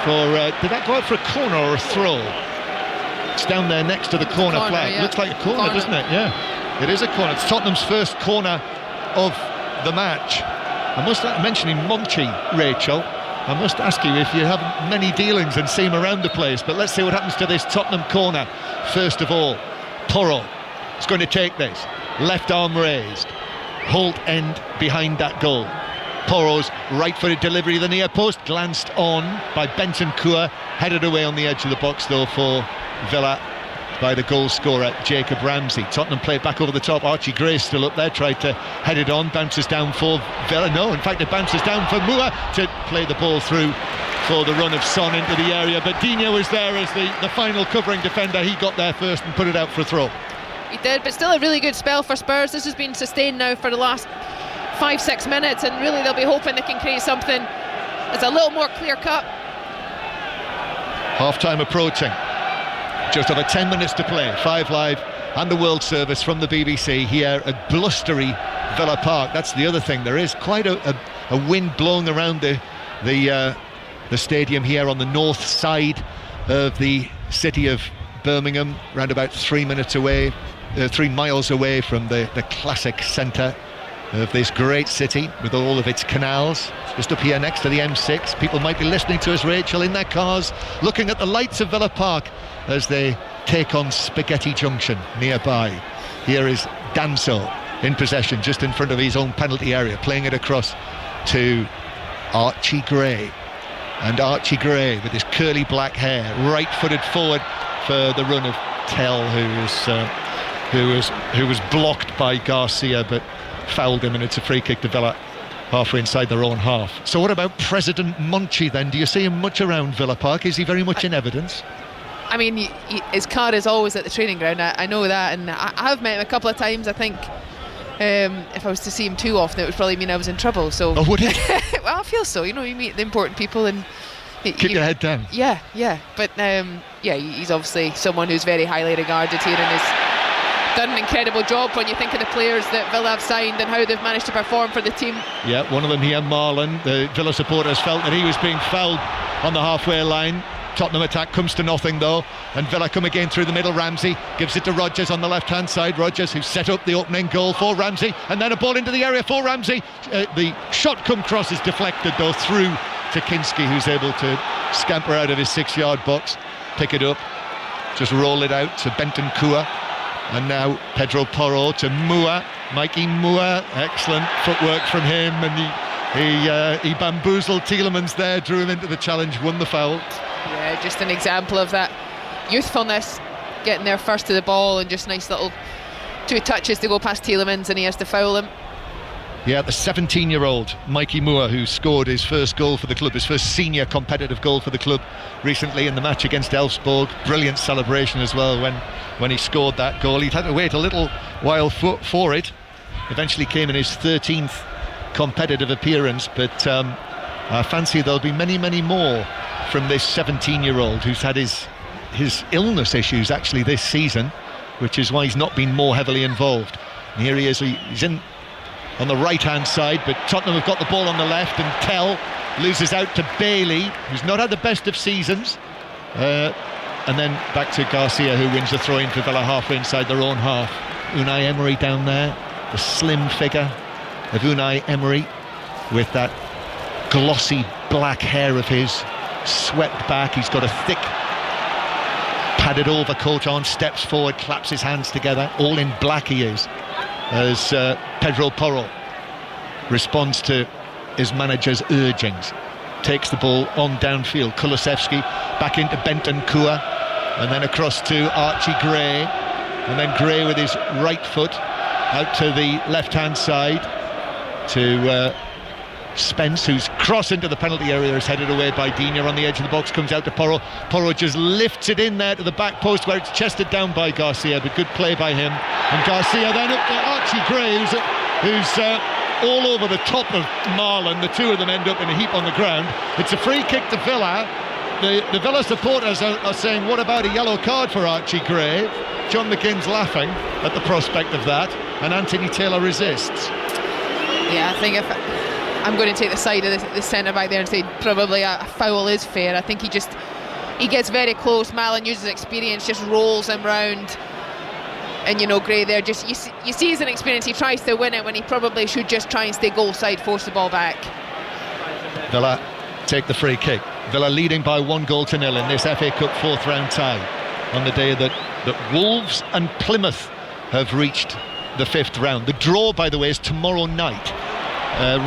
Did that go out for a corner or a throw? It's down there next to the corner flag. Yeah. Looks like a corner, doesn't it? Yeah, it is a corner. It's Tottenham's first corner of the match. I must, mentioning Monchi, Rachel, I must ask you if you have many dealings and see him around the place, but let's see what happens to this Tottenham corner. First of all, Porro is going to take this. Left arm raised. Holt end behind that goal. Porro's right-footed delivery to the near post, glanced on by Bentancur, headed away on the edge of the box though for Villa by the goal scorer Jacob Ramsey. Tottenham play back over the top. Archie Gray still up there, tried to head it on, bounces down for Villa. No, in fact it bounces down for Moore to play the ball through for the run of Son into the area, but Digne was there as the final covering defender. He got there first and put it out for a throw. He did, but still a really good spell for Spurs. This has been sustained now for the last 5-6 minutes, and really they'll be hoping they can create something that's a little more clear cut. Half time approaching. Just over 10 minutes to play. 5 Live and the World Service from the BBC here at blustery Villa Park. That's the other thing. There is quite a wind blowing around the stadium here on the north side of the city of Birmingham, around about 3 miles away from the classic centre of this great city with all of its canals. Just up here next to the M6. People might be listening to us, Rachel, in their cars, looking at the lights of Villa Park as they take on Spaghetti Junction nearby. Here is Danso in possession just in front of his own penalty area, playing it across to Archie Gray. And Archie Gray, with his curly black hair, right-footed forward for the run of Tell, who was blocked by Garcia but fouled him, and it's a free kick to Villa halfway inside their own half. So what about President Monchi then? Do you see him much around Villa Park? Is he very much in evidence? I mean, his car is always at the training ground. I know that, and I have met him a couple of times. I think if I was to see him too often, it would probably mean I was in trouble. So, oh, would it? Well, I feel so. You meet the important people and keep your head down. Yeah. But he's obviously someone who's very highly regarded here and has done an incredible job when you think of the players that Villa have signed and how they've managed to perform for the team. Yeah, one of them here, Marlon. The Villa supporters felt that he was being fouled on the halfway line. Tottenham attack comes to nothing though, and Villa come again through the middle. Ramsey gives it to Rodgers on the left hand side. Rodgers, who set up the opening goal for Ramsey, and then a ball into the area for Ramsey. The shot come cross is deflected though through to Kinski, who's able to scamper out of his 6-yard box, pick it up, just roll it out to Bentancur, and now Pedro Porro to Mua, Mikey Mua. Excellent footwork from him, and he bamboozled Tielemans there, drew him into the challenge, won the foul. Yeah, just an example of that youthfulness, getting there first to the ball, and just nice little 2 touches to go past Tielemans, and he has to foul him. Yeah, the 17-year-old Mikey Moore, who scored his first goal for the club, his first senior competitive goal for the club recently in the match against Elfsborg. Brilliant celebration as well when he scored that goal. He'd had to wait a little while for it. Eventually came in his 13th competitive appearance, but I fancy there'll be many, many more from this 17-year-old who's had his illness issues actually this season, which is why he's not been more heavily involved. And here he is, he's in on the right-hand side, but Tottenham have got the ball on the left, and Tell loses out to Bailey, who's not had the best of seasons, and then back to Garcia, who wins the throw-in for Villa halfway inside their own half. Unai Emery down there, the slim figure of Unai Emery with that glossy black hair of his swept back. He's got a thick padded overcoat on, steps forward, claps his hands together, all in black he is, as Pedro Porro responds to his manager's urgings, takes the ball on downfield. Kulusevski back into Bentancur, and then across to Archie Gray, and then Gray with his right foot out to the left hand side to Spence, whose cross into the penalty area is headed away by Digne on the edge of the box, comes out to Porro. Porro just lifts it in there to the back post where it's chested down by Garcia, but good play by him. And Garcia then up to Archie Gray, who's all over the top of Marlon. The two of them end up in a heap on the ground. It's a free kick to Villa. The Villa supporters are saying, what about a yellow card for Archie Gray? John McGinn's laughing at the prospect of that, and Anthony Taylor resists. Yeah, I think if I'm going to take the side of the centre-back there and say probably a foul is fair. I think he gets very close. Marlon uses experience, just rolls him round, and Gray there, just you see his inexperience. He tries to win it when he probably should just try and stay goal side, force the ball back. Villa take the free kick. Villa leading by 1-0 in this FA Cup 4th round tie on the day that Wolves and Plymouth have reached the 5th round. The draw, by the way, is tomorrow night.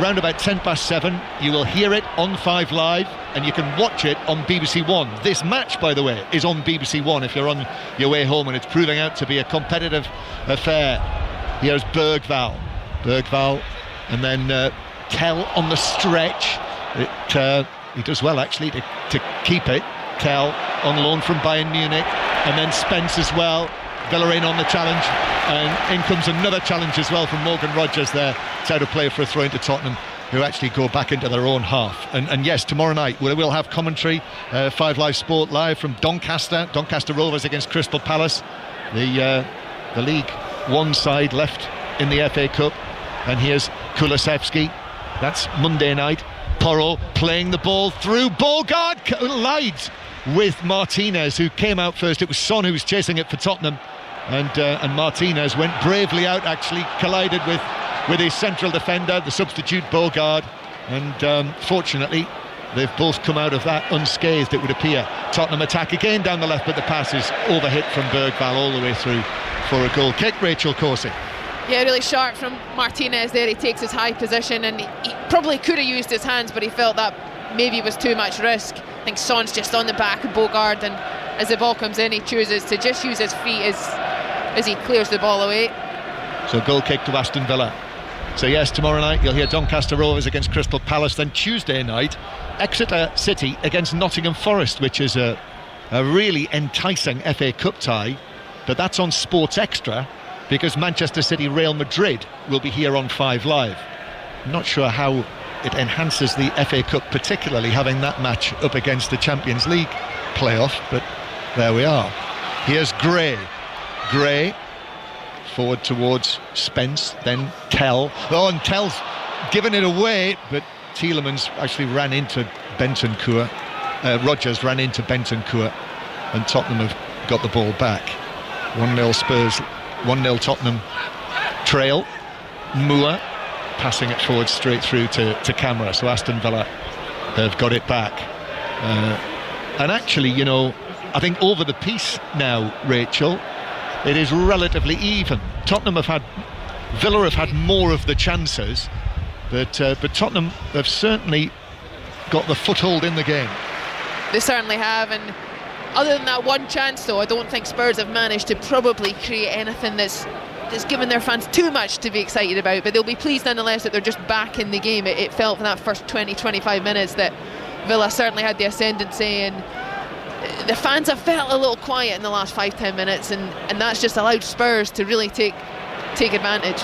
Round about 7:10, you will hear it on 5 Live, and you can watch it on BBC One. This match, by the way, is on BBC One if you're on your way home, and it's proving out to be a competitive affair. Here's Bergvall, and then Tell on the stretch. He does well actually to keep it. Tell on loan from Bayern Munich, and then Spence as well. Villa in on the challenge, and in comes another challenge as well from Morgan Rodgers there. It's out of play for a throw into Tottenham, who actually go back into their own half. And yes, tomorrow night we'll have commentary, 5 Live Sport live from Doncaster Rovers against Crystal Palace, the League One side left in the FA Cup. And here's Kulusevski. That's Monday night. Porro playing the ball through. Bogard collides with Martinez, who came out first. It was Son who was chasing it for Tottenham, and Martinez went bravely out, actually collided with his central defender, the substitute Bogard, and fortunately they've both come out of that unscathed, it would appear. Tottenham attack again down the left, but the pass is overhit from Bergvall all the way through for a goal kick. Rachel Corsie. Yeah, really sharp from Martinez there. He takes his high position, and he probably could have used his hands, but he felt that maybe it was too much risk. I think Son's just on the back of Bogard, and as the ball comes in, he chooses to just use his feet as he clears the ball away. So goal kick to Aston Villa. So yes, tomorrow night you'll hear Doncaster Rovers against Crystal Palace. Then Tuesday night, Exeter City against Nottingham Forest, which is a really enticing FA Cup tie. But that's on Sports Extra, because Manchester City Real Madrid will be here on 5 Live. I'm not sure how it enhances the FA Cup, particularly having that match up against the Champions League playoff, but there we are. Here's Gray forward towards Spence, then Tell. And Tell's given it away, but Tielemans actually ran into Bentancur. Rodgers ran into Bentancur, and Tottenham have got the ball back. 1-0 Spurs, 1-0 Tottenham trail. Moore passing it forward straight through to Camara, so Aston Villa have got it back. And actually, you know, I think over the piece now, Rachel, it is relatively even. Villa have had more of the chances, but Tottenham have certainly got the foothold in the game. They certainly have, and other than that one chance though, I don't think Spurs have managed to probably create anything that's given their fans too much to be excited about, but they'll be pleased nonetheless that they're just back in the game. It felt for that first 20-25 minutes that Villa certainly had the ascendancy, and the fans have felt a little quiet in the last 5-10 minutes, and that's just allowed Spurs to really take advantage.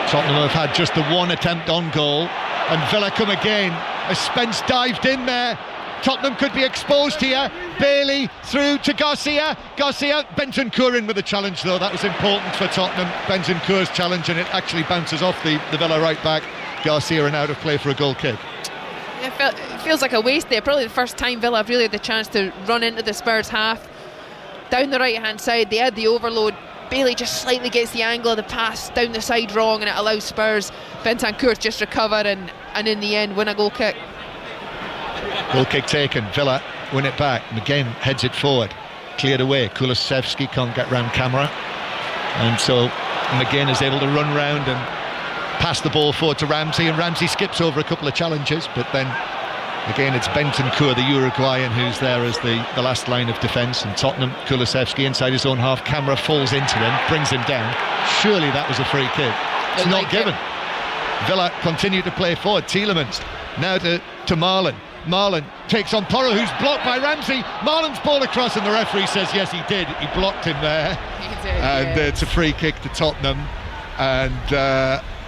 Tottenham have had just the one attempt on goal, and Villa come again as Spence dived in there. Tottenham could be exposed here. Bailey through to Garcia. Bentancur in with the challenge though. That was important for Tottenham. Bentancur's challenge, and it actually bounces off the Villa right back. Garcia and out of play for a goal kick. It feels like a waste there. Probably the first time Villa have really had the chance to run into the Spurs half. Down the right hand side, they had the overload. Bailey just slightly gets the angle of the pass down the side wrong, and it allows Spurs. Bentancur just recover and in the end win a goal kick. Goal kick taken. Villa win it back. McGinn heads it forward. Cleared away. Kulusevski can't get round Camara, and so McGinn is able to run round and pass the ball forward to Ramsey, and Ramsey skips over a couple of challenges, but then again it's Bentancur, the Uruguayan, who's there as the last line of defence. And Tottenham, Kulusevski inside his own half. Camara falls into him, brings him down. Surely that was a free kick. It's not given. Villa continue to play forward. Tielemans now to Marlon. Marlon takes on Porro, who's blocked by Ramsey. Marlon's ball across, and the referee says yes, he did. He blocked him there. He did, and it's a free kick to Tottenham.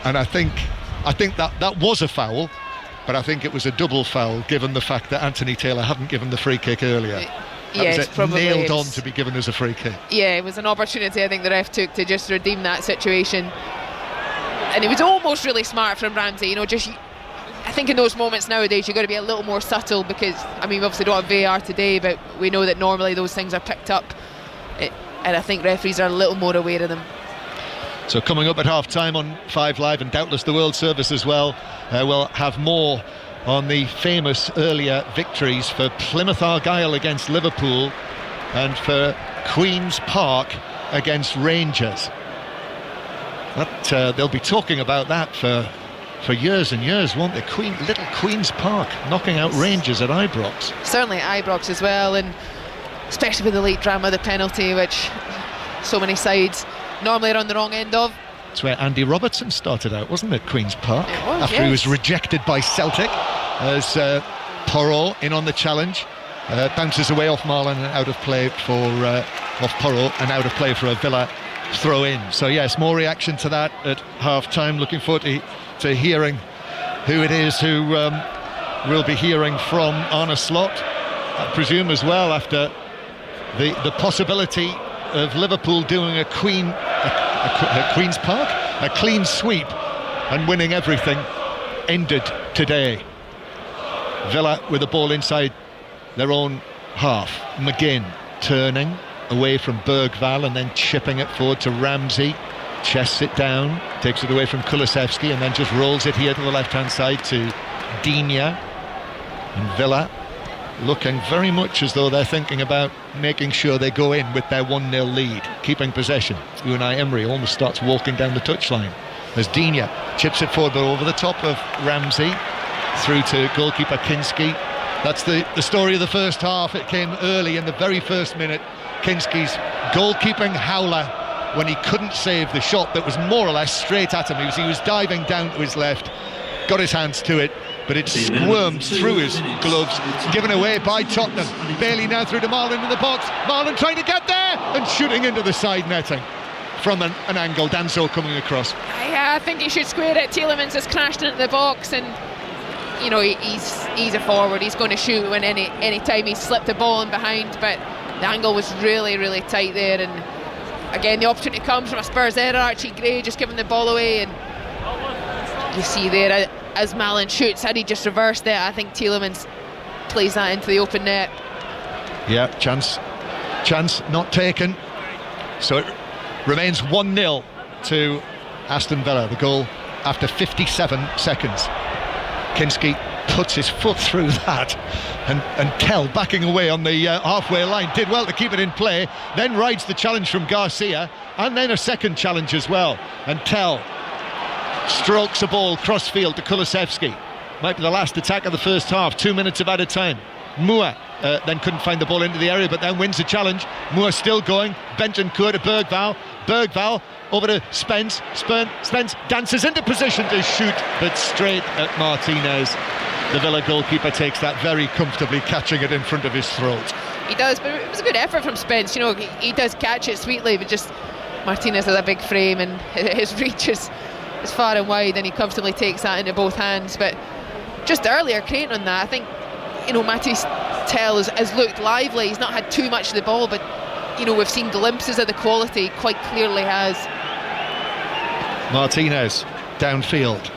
And I think that was a foul, but I think it was a double foul given the fact that Anthony Taylor hadn't given the free kick earlier. Yes, probably nailed on to be given as a free kick. Yeah, it was an opportunity I think the ref took to just redeem that situation, and it was almost really smart from Ramsey. You know, I think in those moments nowadays you've got to be a little more subtle, because I mean we obviously don't have VAR today, but we know that normally those things are picked up, and I think referees are a little more aware of them. So coming up at half-time on 5 Live, and doubtless the World Service as well, we'll have more on the famous earlier victories for Plymouth Argyle against Liverpool and for Queen's Park against Rangers. They'll be talking about that for years and years, won't they? Little Queen's Park knocking out Rangers at Ibrox. Certainly at Ibrox as well, and especially with the late drama, the penalty, which so many sides normally are on the wrong end of. It's where Andy Robertson started out, wasn't it? Queen's Park. It was, after he was rejected by Celtic, as Porro in on the challenge, bounces away off Marlon and out of play for off Porro and out of play for a Villa throw in. So yes, more reaction to that at half time. Looking forward to hearing who it is who we'll be hearing from Arne Slot, I presume as well, after the possibility of Liverpool doing a Queen's Park, a clean sweep and winning everything, ended today. Villa with the ball inside their own half. McGinn turning away from Bergvall and then chipping it forward to Ramsey. Chests it down, takes it away from Kulusevski and then just rolls it here to the left-hand side to Digne. And Villa looking very much as though they're thinking about making sure they go in with their 1-0 lead, keeping possession. Unai Emery almost starts walking down the touchline as Digne chips it forward over the top of Ramsey through to goalkeeper Kinski. That's the story of the first half. It came early in the very first minute. Kinski's goalkeeping howler when he couldn't save the shot that was more or less straight at him. He was diving down to his left, got his hands to it, but it squirmed through his gloves, given away by Tottenham. Bailey now through to Marlon in the box. Marlon trying to get there and shooting into the side netting from an angle. Danso coming across. I think he should square it. Tielemans has crashed into the box, and you know he's a forward. He's going to shoot when any time he's slipped the ball in behind, but the angle was really, really tight there. And again, the opportunity comes from a Spurs error. Archie Gray just giving the ball away, and you see there as Malen shoots, had he just reversed it, I think Tielemans plays that into the open net. Yeah, chance not taken. So it remains 1-0 to Aston Villa. The goal after 57 seconds. Kinski puts his foot through that, and Tell backing away on the halfway line did well to keep it in play, then rides the challenge from Garcia and then a second challenge as well, and Tell strokes a ball crossfield to Kulusevski. Might be the last attack of the first half, 2 minutes of added time. Moore then couldn't find the ball into the area, but then wins the challenge. Moore still going, Bentancur to Bergvall over to Spence. Spence dances into position to shoot, but straight at Martinez. The Villa goalkeeper takes that very comfortably, catching it in front of his throat. He does, but it was a good effort from Spence. You know, he does catch it sweetly, but just Martinez has a big frame and his reach is far and wide, and he comfortably takes that into both hands. But just earlier, creating on that, I think, you know, Mathys Tel has looked lively. He's not had too much of the ball, but you know, we've seen glimpses of the quality. Quite clearly has. Martinez downfield,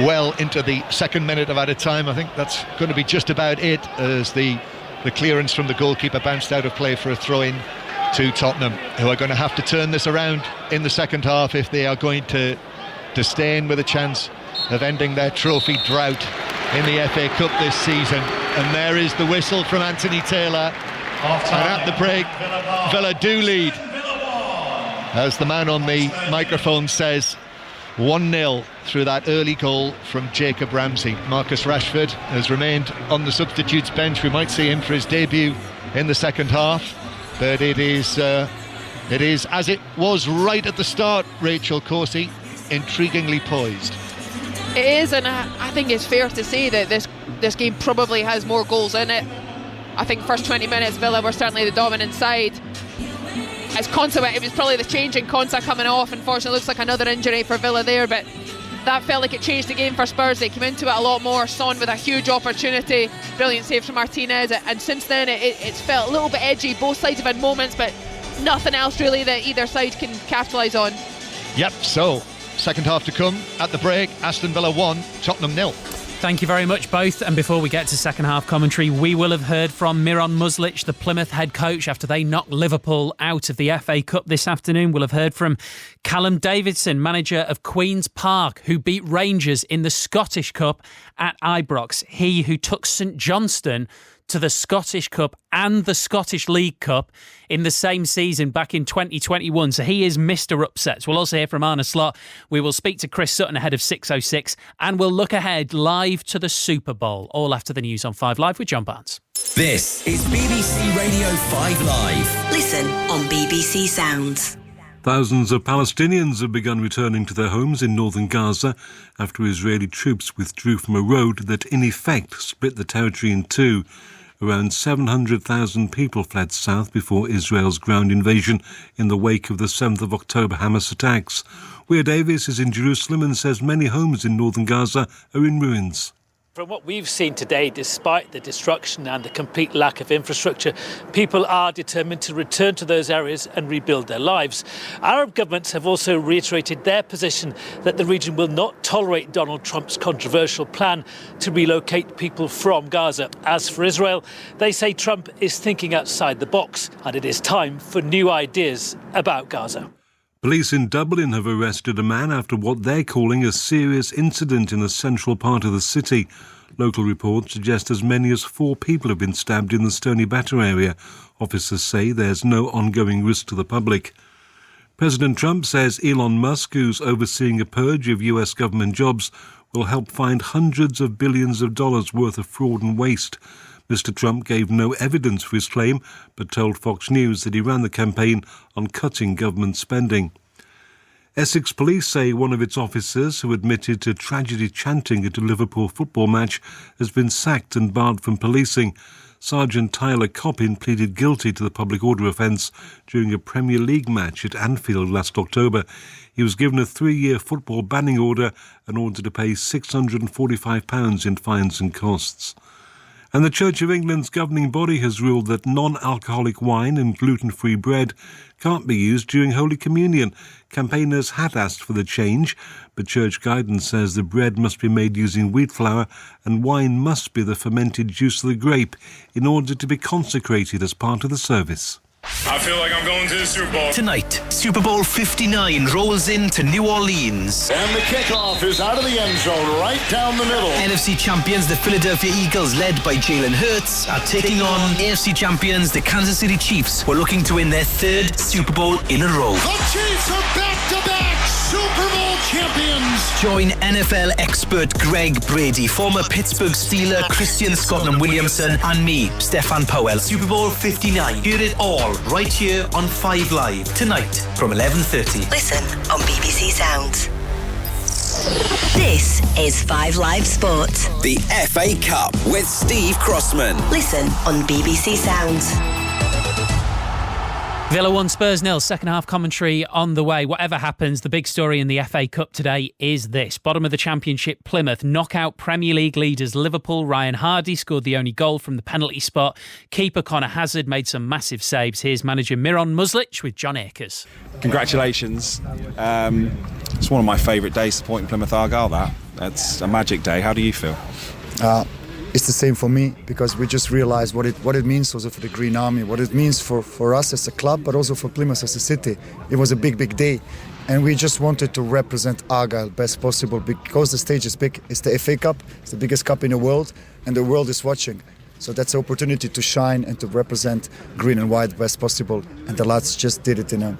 well into the second minute of added time. I think that's going to be just about it, as the clearance from the goalkeeper bounced out of play for a throw-in to Tottenham, who are going to have to turn this around in the second half if they are going to stay in with a chance of ending their trophy drought in the FA Cup this season. And there is the whistle from Anthony Taylor, and at the break Villa do lead, as the man on the microphone says, 1-0 through that early goal from Jacob Ramsey. Marcus Rashford has remained on the substitutes bench. We might see him for his debut in the second half, but it is as it was right at the start, Rachel Corsie, intriguingly poised. It is, and I think it's fair to say that this game probably has more goals in it. I think first 20 minutes Villa were certainly the dominant side. As Konsa, it was probably the change in Konsa coming off. Unfortunately, it looks like another injury for Villa there, but that felt like it changed the game for Spurs. They came into it a lot more. Son with a huge opportunity, brilliant save from Martinez, and since then it's felt a little bit edgy. Both sides have had moments, but nothing else really that either side can capitalise on. Yep, so second half to come. At the break, Aston Villa 1, Tottenham 0. Thank you very much, both. And before we get to second half commentary, we will have heard from Miran Muslic, the Plymouth head coach, after they knocked Liverpool out of the FA Cup this afternoon. We'll have heard from Callum Davidson, manager of Queen's Park, who beat Rangers in the Scottish Cup at Ibrox. He who took St Johnstone to the Scottish Cup and the Scottish League Cup in the same season back in 2021. So he is Mr. Upsets. We'll also hear from Arne Slot. We will speak to Chris Sutton ahead of 6:06, and we'll look ahead live to the Super Bowl, all after the news on 5 Live with John Barnes. This is BBC Radio 5 Live. Listen on BBC Sounds. Thousands of Palestinians have begun returning to their homes in northern Gaza after Israeli troops withdrew from a road that in effect split the territory in two. Around 700,000 people fled south before Israel's ground invasion in the wake of the 7th of October Hamas attacks. Weir Davies is in Jerusalem and says many homes in northern Gaza are in ruins. From what we've seen today, despite the destruction and the complete lack of infrastructure, people are determined to return to those areas and rebuild their lives. Arab governments have also reiterated their position that the region will not tolerate Donald Trump's controversial plan to relocate people from Gaza. As for Israel, they say Trump is thinking outside the box and it is time for new ideas about Gaza. Police in Dublin have arrested a man after what they're calling a serious incident in a central part of the city. Local reports suggest as many as 4 people have been stabbed in the Stony Batter area. Officers say there's no ongoing risk to the public. President Trump says Elon Musk, who's overseeing a purge of US government jobs, will help find hundreds of billions of dollars worth of fraud and waste. Mr. Trump gave no evidence for his claim, but told Fox News that he ran the campaign on cutting government spending. Essex Police say one of its officers, who admitted to tragedy chanting at a Liverpool football match, has been sacked and barred from policing. Sergeant Tyler Coppin pleaded guilty to the public order offence during a Premier League match at Anfield last October. He was given a 3-year football banning order and ordered to pay £645 in fines and costs. And the Church of England's governing body has ruled that non-alcoholic wine and gluten-free bread can't be used during Holy Communion. Campaigners had asked for the change, but church guidance says the bread must be made using wheat flour and wine must be the fermented juice of the grape in order to be consecrated as part of the service. I feel like I'm going to the Super Bowl. Tonight, Super Bowl 59 rolls into New Orleans. And the kickoff is out of the end zone, right down the middle. NFC champions, the Philadelphia Eagles, led by Jalen Hurts, are taking on AFC champions, the Kansas City Chiefs, who are looking to win their 3rd Super Bowl in a row. The Chiefs are back-to-back Super Bowl champions. Join NFL expert Greg Brady, former Pittsburgh Steeler Christian Scotland Williamson, and me, Stefan Powell. Super Bowl 59. Hear it all right here on 5 Live tonight from 11:30. Listen on BBC Sounds. This is 5 Live Sport. The FA Cup with Steve Crossman. Listen on BBC Sounds. Villa 1, Spurs 0, second half commentary on the way. Whatever happens, the big story in the FA Cup today is this. Bottom of the Championship, Plymouth knock out Premier League leaders Liverpool. Ryan Hardy scored the only goal from the penalty spot. Keeper Connor Hazard made some massive saves. Here's manager Miron Muslic with John Akers. Congratulations. It's one of my favourite days supporting Plymouth Argyle, That's a magic day. How do you feel? It's the same for me, because we just realised what it means also for the Green Army, what it means for us as a club, but also for Plymouth as a city. It was a big day, and we just wanted to represent Argyle best possible, because the stage is big. It's the FA Cup, it's the biggest cup in the world, and the world is watching. So that's an opportunity to shine and to represent green and white best possible, and the lads just did it in an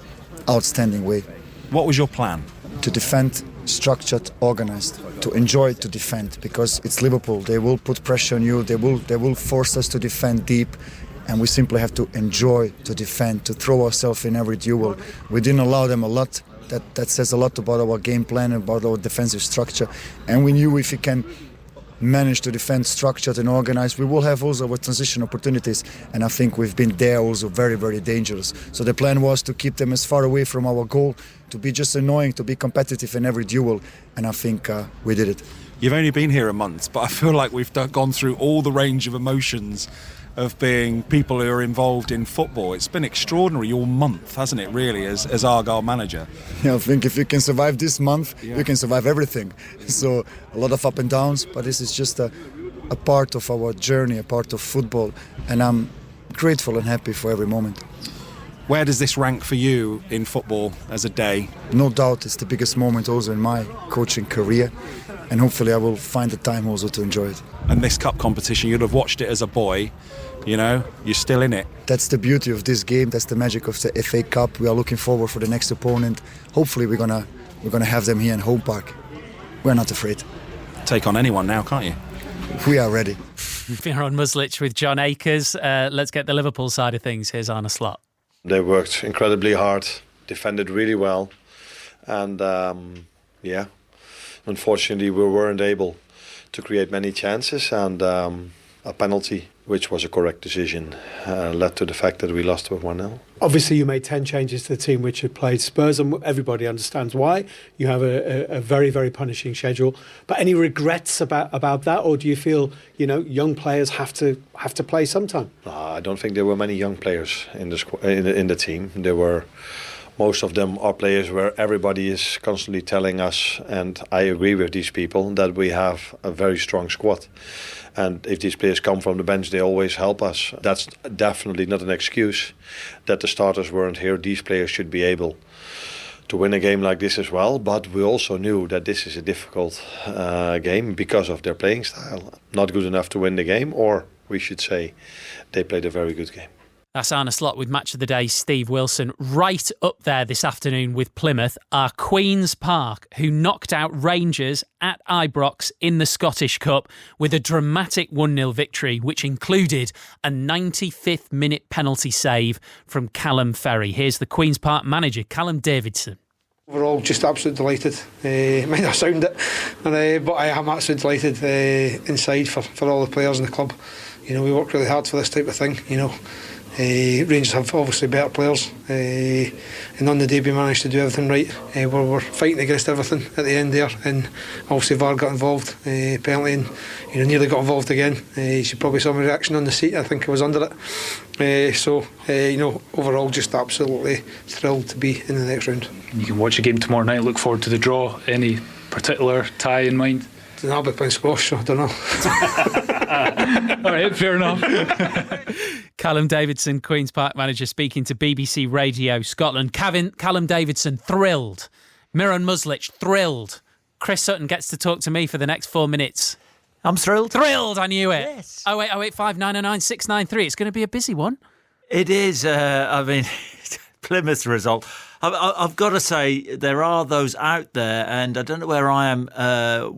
outstanding way. What was your plan? To defend, structured, organised, to enjoy to defend, because it's Liverpool. They will put pressure on you, they will force us to defend deep, and we simply have to enjoy to defend, to throw ourselves in every duel. We didn't allow them a lot. That says a lot about our game plan, about our defensive structure, and we knew if we can manage to defend structured and organised, we will have also our transition opportunities, and I think we've been there also very dangerous. So the plan was to keep them as far away from our goal, to be just annoying, to be competitive in every duel, and I think we did it. You've only been here a month, but I feel like we've gone through all the range of emotions of being people who are involved in football. It's been extraordinary all month, hasn't it, really, as Argyle manager? Yeah, I think if you can survive this month, you can survive everything. So a lot of up and downs, but this is just a part of our journey, a part of football, and I'm grateful and happy for every moment. Where does this rank for you in football as a day? No doubt it's the biggest moment also in my coaching career, and hopefully I will find the time also to enjoy it. And this cup competition, you'd have watched it as a boy, you're still in it. That's the beauty of this game, that's the magic of the FA Cup. We are looking forward for the next opponent. Hopefully we're gonna have them here in Home Park. We're not afraid. Take on anyone now, can't you? We are ready. Miron Muslic with John Akers. Let's get the Liverpool side of things. Here's Arne Slot. They worked incredibly hard, defended really well, and unfortunately we weren't able to create many chances, and a penalty which was a correct decision, led to the fact that we lost with 1-0. Obviously, you made 10 changes to the team which had played Spurs, and everybody understands why. You have a very, very punishing schedule. But any regrets about that, or do you feel young players have to play sometime? I don't think there were many young players in the team. Most of them are players where everybody is constantly telling us, and I agree with these people, that we have a very strong squad. And if these players come from the bench, they always help us. That's definitely not an excuse that the starters weren't here. These players should be able to win a game like this as well. But we also knew that this is a difficult game because of their playing style. Not good enough to win the game, or we should say they played a very good game. That's Arne Slot with Match of the Day, Steve Wilson. Right up there this afternoon with Plymouth are Queen's Park, who knocked out Rangers at Ibrox in the Scottish Cup with a dramatic 1-0 victory, which included a 95th minute penalty save from Callum Ferry. Here's the Queen's Park manager, Callum Davidson. Overall, just absolutely delighted. It might not sound it, but I am absolutely delighted inside for all the players in the club. We work really hard for this type of thing, Rangers have obviously better players, and on the day we managed to do everything right. We're fighting against everything at the end there, and obviously VAR got involved, penalty, and nearly got involved again. You should probably saw my reaction on the seat. I think I was under it. Overall, just absolutely thrilled to be in the next round. You can watch a game tomorrow night. Look forward to the draw. Any particular tie in mind? I'll be playing squash, so I don't know. All right, fair enough. Callum Davidson, Queen's Park manager, speaking to BBC Radio Scotland. Callum Davidson, thrilled. Miran Muslic, thrilled. Chris Sutton gets to talk to me for the next 4 minutes. I'm thrilled. Thrilled, I knew it. Yes. 08085 909 693. It's going to be a busy one. It is. Plymouth's result. I've got to say, there are those out there, and I don't know where I am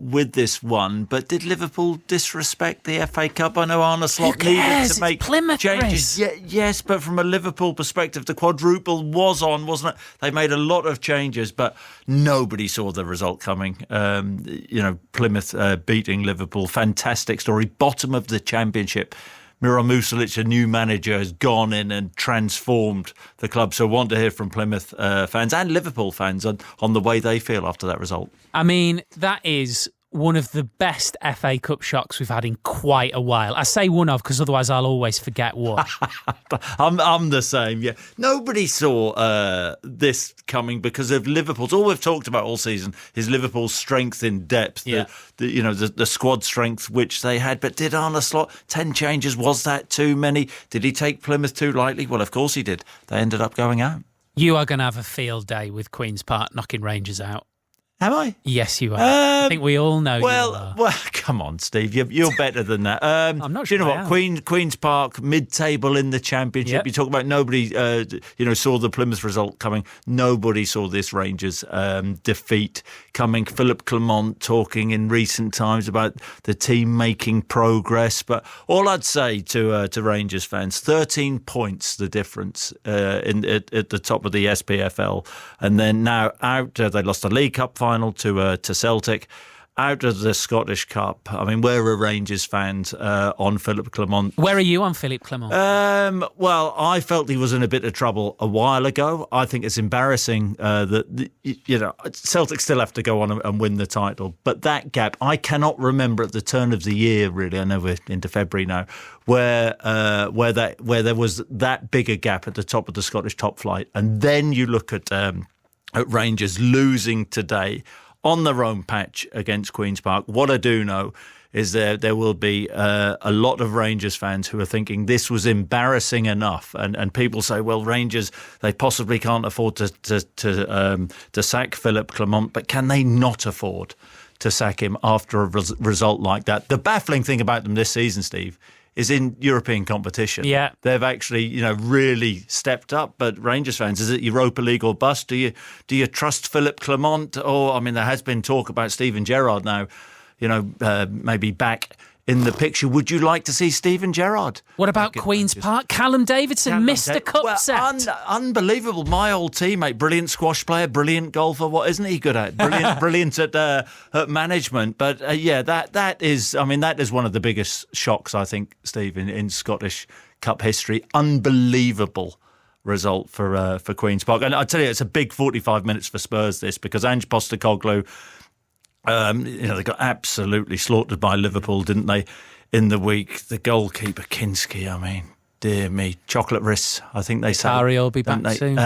with this one, but did Liverpool disrespect the FA Cup? I know Arne Slot needed to make Plymouth, changes. Yes, but from a Liverpool perspective, the quadruple was on, wasn't it? They made a lot of changes, but nobody saw the result coming. Plymouth beating Liverpool, fantastic story. Bottom of the Championship. Miran Muslic, a new manager, has gone in and transformed the club. So I want to hear from Plymouth fans and Liverpool fans on the way they feel after that result. I mean, that is one of the best FA Cup shocks we've had in quite a while. I say one of because otherwise I'll always forget what. I'm the same, yeah. Nobody saw this coming because of Liverpool's. All we've talked about all season is Liverpool's strength in depth, the squad strength which they had. But did Arne Slot, 10 changes, was that too many? Did he take Plymouth too lightly? Well, of course he did. They ended up going out. You are going to have a field day with Queen's Park knocking Rangers out. Am I? Yes, you are. I think we all know you are. Well, come on, Steve. You're better than that. I'm not sure. You know what? Queen's Park, mid-table in the Championship. Yep. You talk about nobody, saw the Plymouth result coming. Nobody saw this Rangers defeat coming. Philippe Clement talking in recent times about the team making progress. But all I'd say to Rangers fans, 13 points the difference at the top of the SPFL, and then now out. They lost the League Cup final to Celtic, out of the Scottish Cup. I mean, where are Rangers fans on Philippe Clement? Where are you on Philippe Clement? Well, I felt he was in a bit of trouble a while ago. I think it's embarrassing that Celtic still have to go on and win the title. But that gap, I cannot remember at the turn of the year, really. I know we're into February now, where there was that bigger gap at the top of the Scottish top flight. And then you look at Rangers losing today on their own patch against Queen's Park. What I do know is there will be a lot of Rangers fans who are thinking this was embarrassing enough. And people say, well, Rangers, they possibly can't afford to sack Philippe Clement, but can they not afford to sack him after a result like that? The baffling thing about them this season, Steve, is in European competition. Yeah. They've actually, really stepped up. But Rangers fans, is it Europa League or bust? Do you trust Philippe Clement? Or, there has been talk about Steven Gerrard now, maybe back in the picture. Would you like to see Steven Gerrard? What about Queen's Park? Callum Davidson missed a cup set. Unbelievable. My old teammate, brilliant squash player, brilliant golfer. What isn't he good at? Brilliant at management. But that is one of the biggest shocks, I think, Steve, in Scottish Cup history. Unbelievable result for Queen's Park. And I tell you, it's a big 45 minutes for Spurs, this, because Ange Postecoglou, they got absolutely slaughtered by Liverpool, didn't they, in the week? The goalkeeper, Kinski, I mean, dear me, chocolate wrists, I think they say. Qatari will be back soon.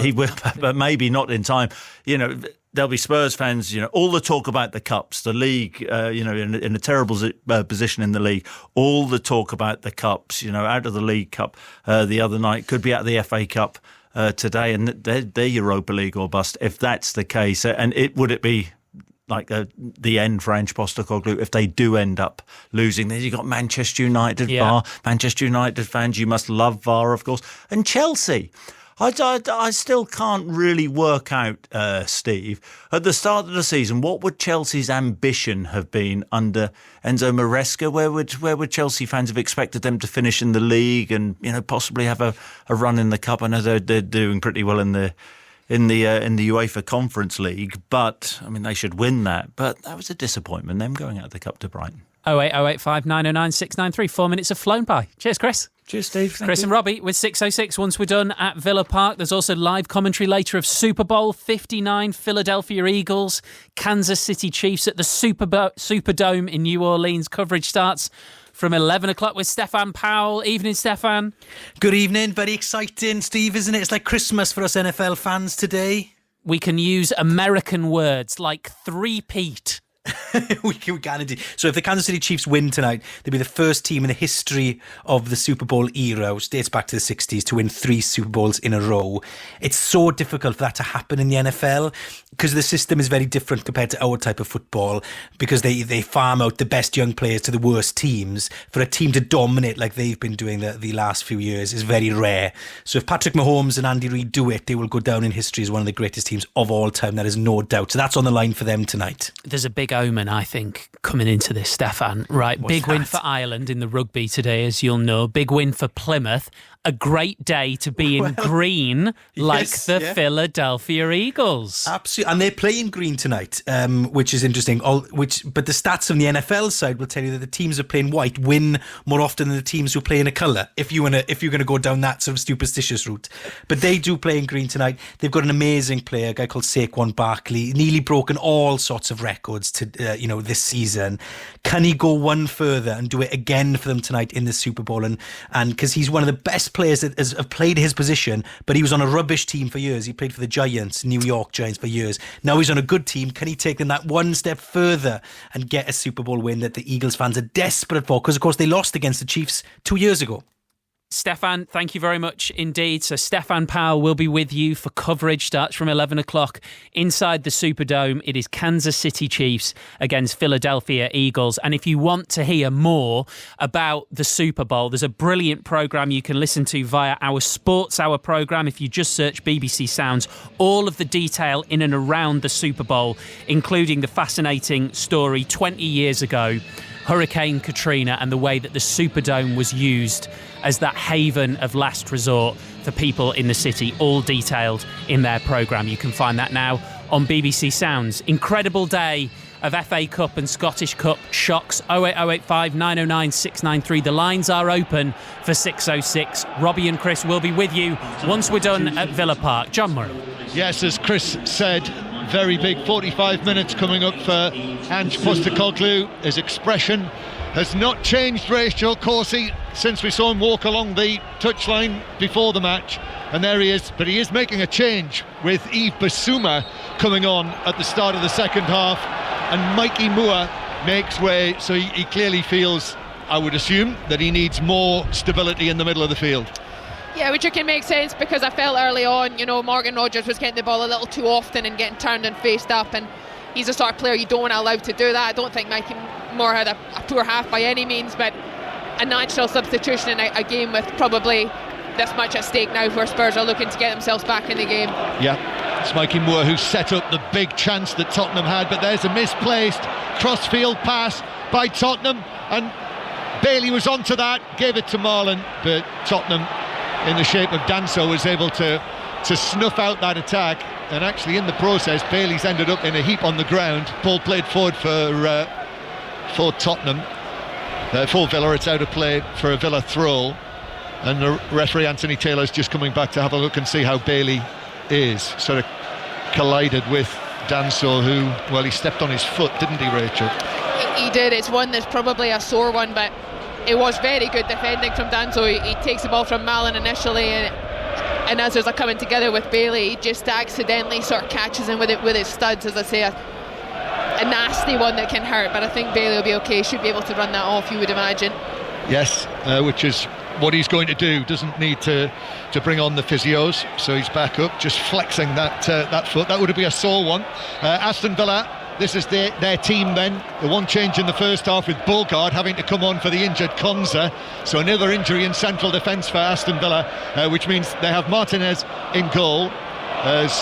He will, but maybe not in time. There'll be Spurs fans, all the talk about the cups, the league, in a terrible position in the league, all the talk about the cups, out of the League Cup the other night, could be out of the FA Cup today, and they're Europa League or bust, if that's the case. And would it be like the end for Ange Postecoglou if they do end up losing? Then you've got Manchester United, VAR. Manchester United fans, you must love VAR, of course. And Chelsea. I still can't really work out, Steve, at the start of the season, what would Chelsea's ambition have been under Enzo Maresca? Where would Chelsea fans have expected them to finish in the league and possibly have a run in the cup? I know they're doing pretty well in the UEFA Conference League, but I mean they should win that. But that was a disappointment, them going out of the cup to Brighton. 08085 909 693. 4 minutes have flown by. Cheers, Chris. Cheers, Steve. Chris and Robbie with 606 once we're done at Villa Park. There's also live commentary later of Super Bowl 59, Philadelphia Eagles, Kansas City Chiefs at the Superdome in New Orleans. Coverage starts from 11 o'clock with Stefan Powell. Evening, Stefan. Good evening. Very exciting, Steve, isn't it? It's like Christmas for us NFL fans today. We can use American words like three-peat. we can indeed. So if the Kansas City Chiefs win tonight, they'll be the first team in the history of the Super Bowl era, which dates back to the 60s, to win 3 Super Bowls in a row. It's so difficult for that to happen in the NFL because the system is very different compared to our type of football, because they farm out the best young players to the worst teams. For a team to dominate like they've been doing the last few years is very rare. So if Patrick Mahomes and Andy Reid do it, they will go down in history as one of the greatest teams of all time. There is no doubt. So that's on the line for them tonight. There's a big omen, I think, coming into this, Stefan. Right, big win for Ireland in the rugby today, as you'll know. Big win for Plymouth. A great day to be in green, like Philadelphia Eagles. Absolutely, and they play in green tonight, which is interesting. But the stats from the NFL side will tell you that the teams who play in white win more often than the teams who play in a colour. If you're going to go down that sort of superstitious route, but they do play in green tonight. They've got an amazing player, a guy called Saquon Barkley, nearly broken all sorts of records this season. Can he go one further and do it again for them tonight in the Super Bowl? And because he's one of the best players that have played his position, but he was on a rubbish team for years. He played for the Giants, New York Giants, for years. Now he's on a good team. Can he take them that one step further and get a Super Bowl win that the Eagles fans are desperate for? Because, of course, they lost against the Chiefs 2 years ago. Stefan, thank you very much indeed. So Stefan Powell will be with you for coverage. Starts from 11 o'clock inside the Superdome. It is Kansas City Chiefs against Philadelphia Eagles. And if you want to hear more about the Super Bowl, there's a brilliant programme you can listen to via our Sports Hour programme. If you just search BBC Sounds, all of the detail in and around the Super Bowl, including the fascinating story 20 years ago, Hurricane Katrina, and the way that the Superdome was used as that haven of last resort for people in the city, all detailed in their programme. You can find that now on BBC Sounds. Incredible day of FA Cup and Scottish Cup shocks. 08085 909 693. The lines are open for 606. Robbie and Chris will be with you once we're done at Villa Park. John Murray. Yes, as Chris said, very big 45 minutes coming up for Ange Postecoglou. His expression has not changed, Rachel Corsi, since we saw him walk along the touchline before the match. And there he is, but he is making a change with Yves Bissouma coming on at the start of the second half, and Mikey Moore makes way. So he clearly feels, I would assume, that he needs more stability in the middle of the field. Yeah, which can make sense, because I felt early on, Morgan Rogers was getting the ball a little too often and getting turned and faced up, and he's a sort of player you don't want to allow to do that. I don't think Mikey Moore had a poor half by any means, but a natural substitution in a game with probably this much at stake now, where Spurs are looking to get themselves back in the game. Yeah, it's Mikey Moore who set up the big chance that Tottenham had, but there's a misplaced crossfield pass by Tottenham, and Bailey was onto that, gave it to Marlon, but Tottenham, in the shape of Danso, was able to snuff out that attack, and actually in the process Bailey's ended up in a heap on the ground. Ball played forward for Tottenham, for Villa. It's out of play for a Villa throw, and the referee Anthony Taylor's just coming back to have a look and see how Bailey is. Sort of collided with Danso, who, well, he stepped on his foot, didn't he, Rachel? He did. It's one that's probably a sore one, but it was very good defending from Danso. He takes the ball from Malin initially, and as there's a coming together with Bailey, he just accidentally sort of catches him with his studs. As I say, a nasty one that can hurt, but I think Bailey will be okay. Should be able to run that off, you would imagine. Yes, which is what he's going to do. Doesn't need to bring on the physios, so he's back up, just flexing that foot. That would be a sore one. Aston Villa, this is their team then. The one change in the first half with Bogard having to come on for the injured Konza. So another injury in central defence for Aston Villa, which means they have Martinez in goal as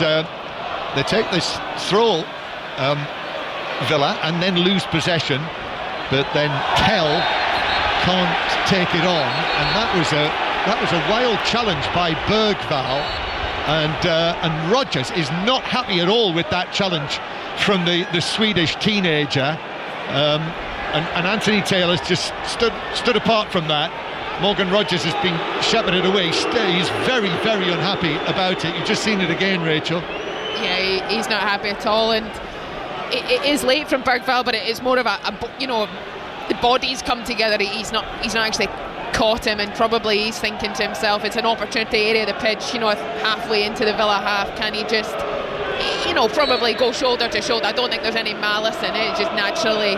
they take this throw, Villa, and then lose possession, but then Tell can't take it on, and that was a wild challenge by Bergvall, and Rodgers is not happy at all with that challenge from the Swedish teenager, and Anthony Taylor's just stood apart from that. Morgan Rodgers has been shepherded away. He's very, very unhappy about it. You've just seen it again, Rachel. Yeah, he's not happy at all, and it is late from Bergvall, but it is more of the bodies come together. He's not actually caught him, and probably he's thinking to himself, it's an opportunity area of the pitch, halfway into the Villa half, can he just probably go shoulder to shoulder. I don't think there's any malice in it. It's just naturally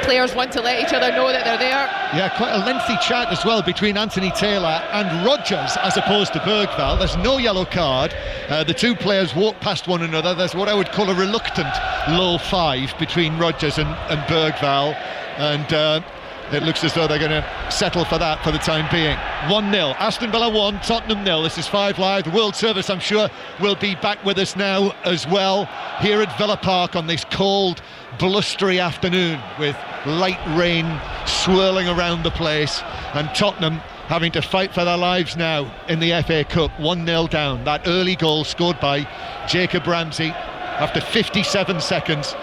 players want to let each other know that they're there. Yeah, quite a lengthy chat as well between Anthony Taylor and Rodgers as opposed to Bergvall. There's no yellow card. The two players walk past one another. There's what I would call a reluctant low five between Rodgers and Bergvall, and it looks as though they're going to settle for that for the time being. 1-0, Aston Villa 1, Tottenham 0. This is 5 Live. The World Service, I'm sure, will be back with us now as well, here at Villa Park on this cold, blustery afternoon with light rain swirling around the place, and Tottenham having to fight for their lives now in the FA Cup. 1-0 down. That early goal scored by Jacob Ramsey after 57 seconds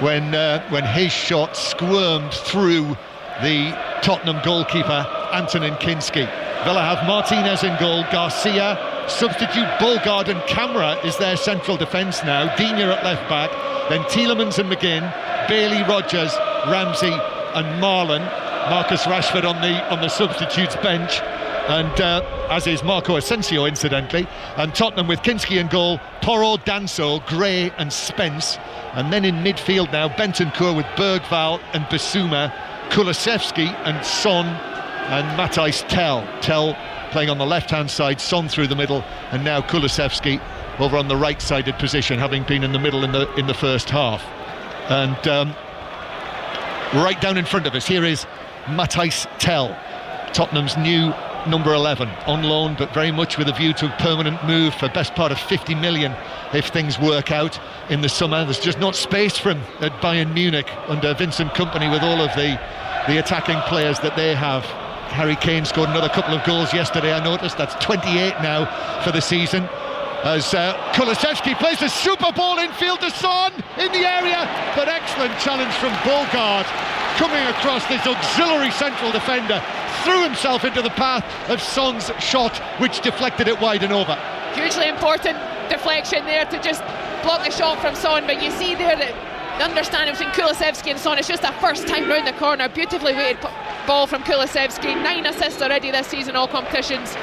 when his shot squirmed through the Tottenham goalkeeper Antonin Kinski. Villa have Martinez in goal, Garcia, substitute Bogard and Camara is their central defence now, Digne at left back, then Tielemans and McGinn, Bailey, Rodgers, Ramsey and Marlon. Marcus Rashford on the substitutes bench, and as is Marco Asensio incidentally, and Tottenham with Kinski in goal, Porro, Danso, Gray and Spence, and then in midfield now Bentancur with Bergvall and Bissouma, Kulusevski and Son and Matthijs Tell playing on the left hand side, Son through the middle, and now Kulusevski over on the right sided position, having been in the middle in the first half. And right down in front of us here is Matthijs Tell, Tottenham's new number 11, on loan but very much with a view to a permanent move for best part of 50 million if things work out in the summer. There's just not space for him at Bayern Munich under Vincent Kompany with all of the attacking players that they have. Harry Kane scored another couple of goals yesterday, I noticed. That's 28 now for the season, as Kulusevski plays a super ball infield to Son in the area, but excellent challenge from Bogard coming across this auxiliary central defender, threw himself into the path of Son's shot, which deflected it wide and over. Hugely important deflection there to just block the shot from Son, but you see there that the understanding between Kulusevski and Son, it's just a first time round the corner, beautifully weighted ball from Kulusevski, 9 assists already this season, all competitions.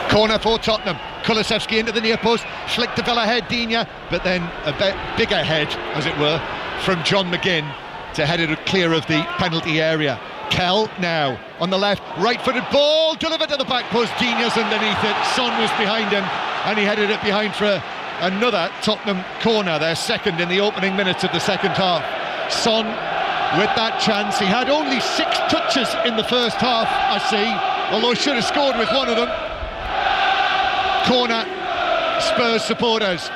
Corner for Tottenham, Kulusevski into the near post, flicked the Villa head, Digne, but then a bit bigger head, as it were, from John McGinn to head it clear of the penalty area. Kell now on the left, right-footed ball delivered to the back post, Digne's underneath it, Son was behind him and he headed it behind for another Tottenham corner, their second in the opening minutes of the second half. Son with that chance, he had only 6 touches in the first half, I see, although should have scored with one of them. Corner, Spurs supporters,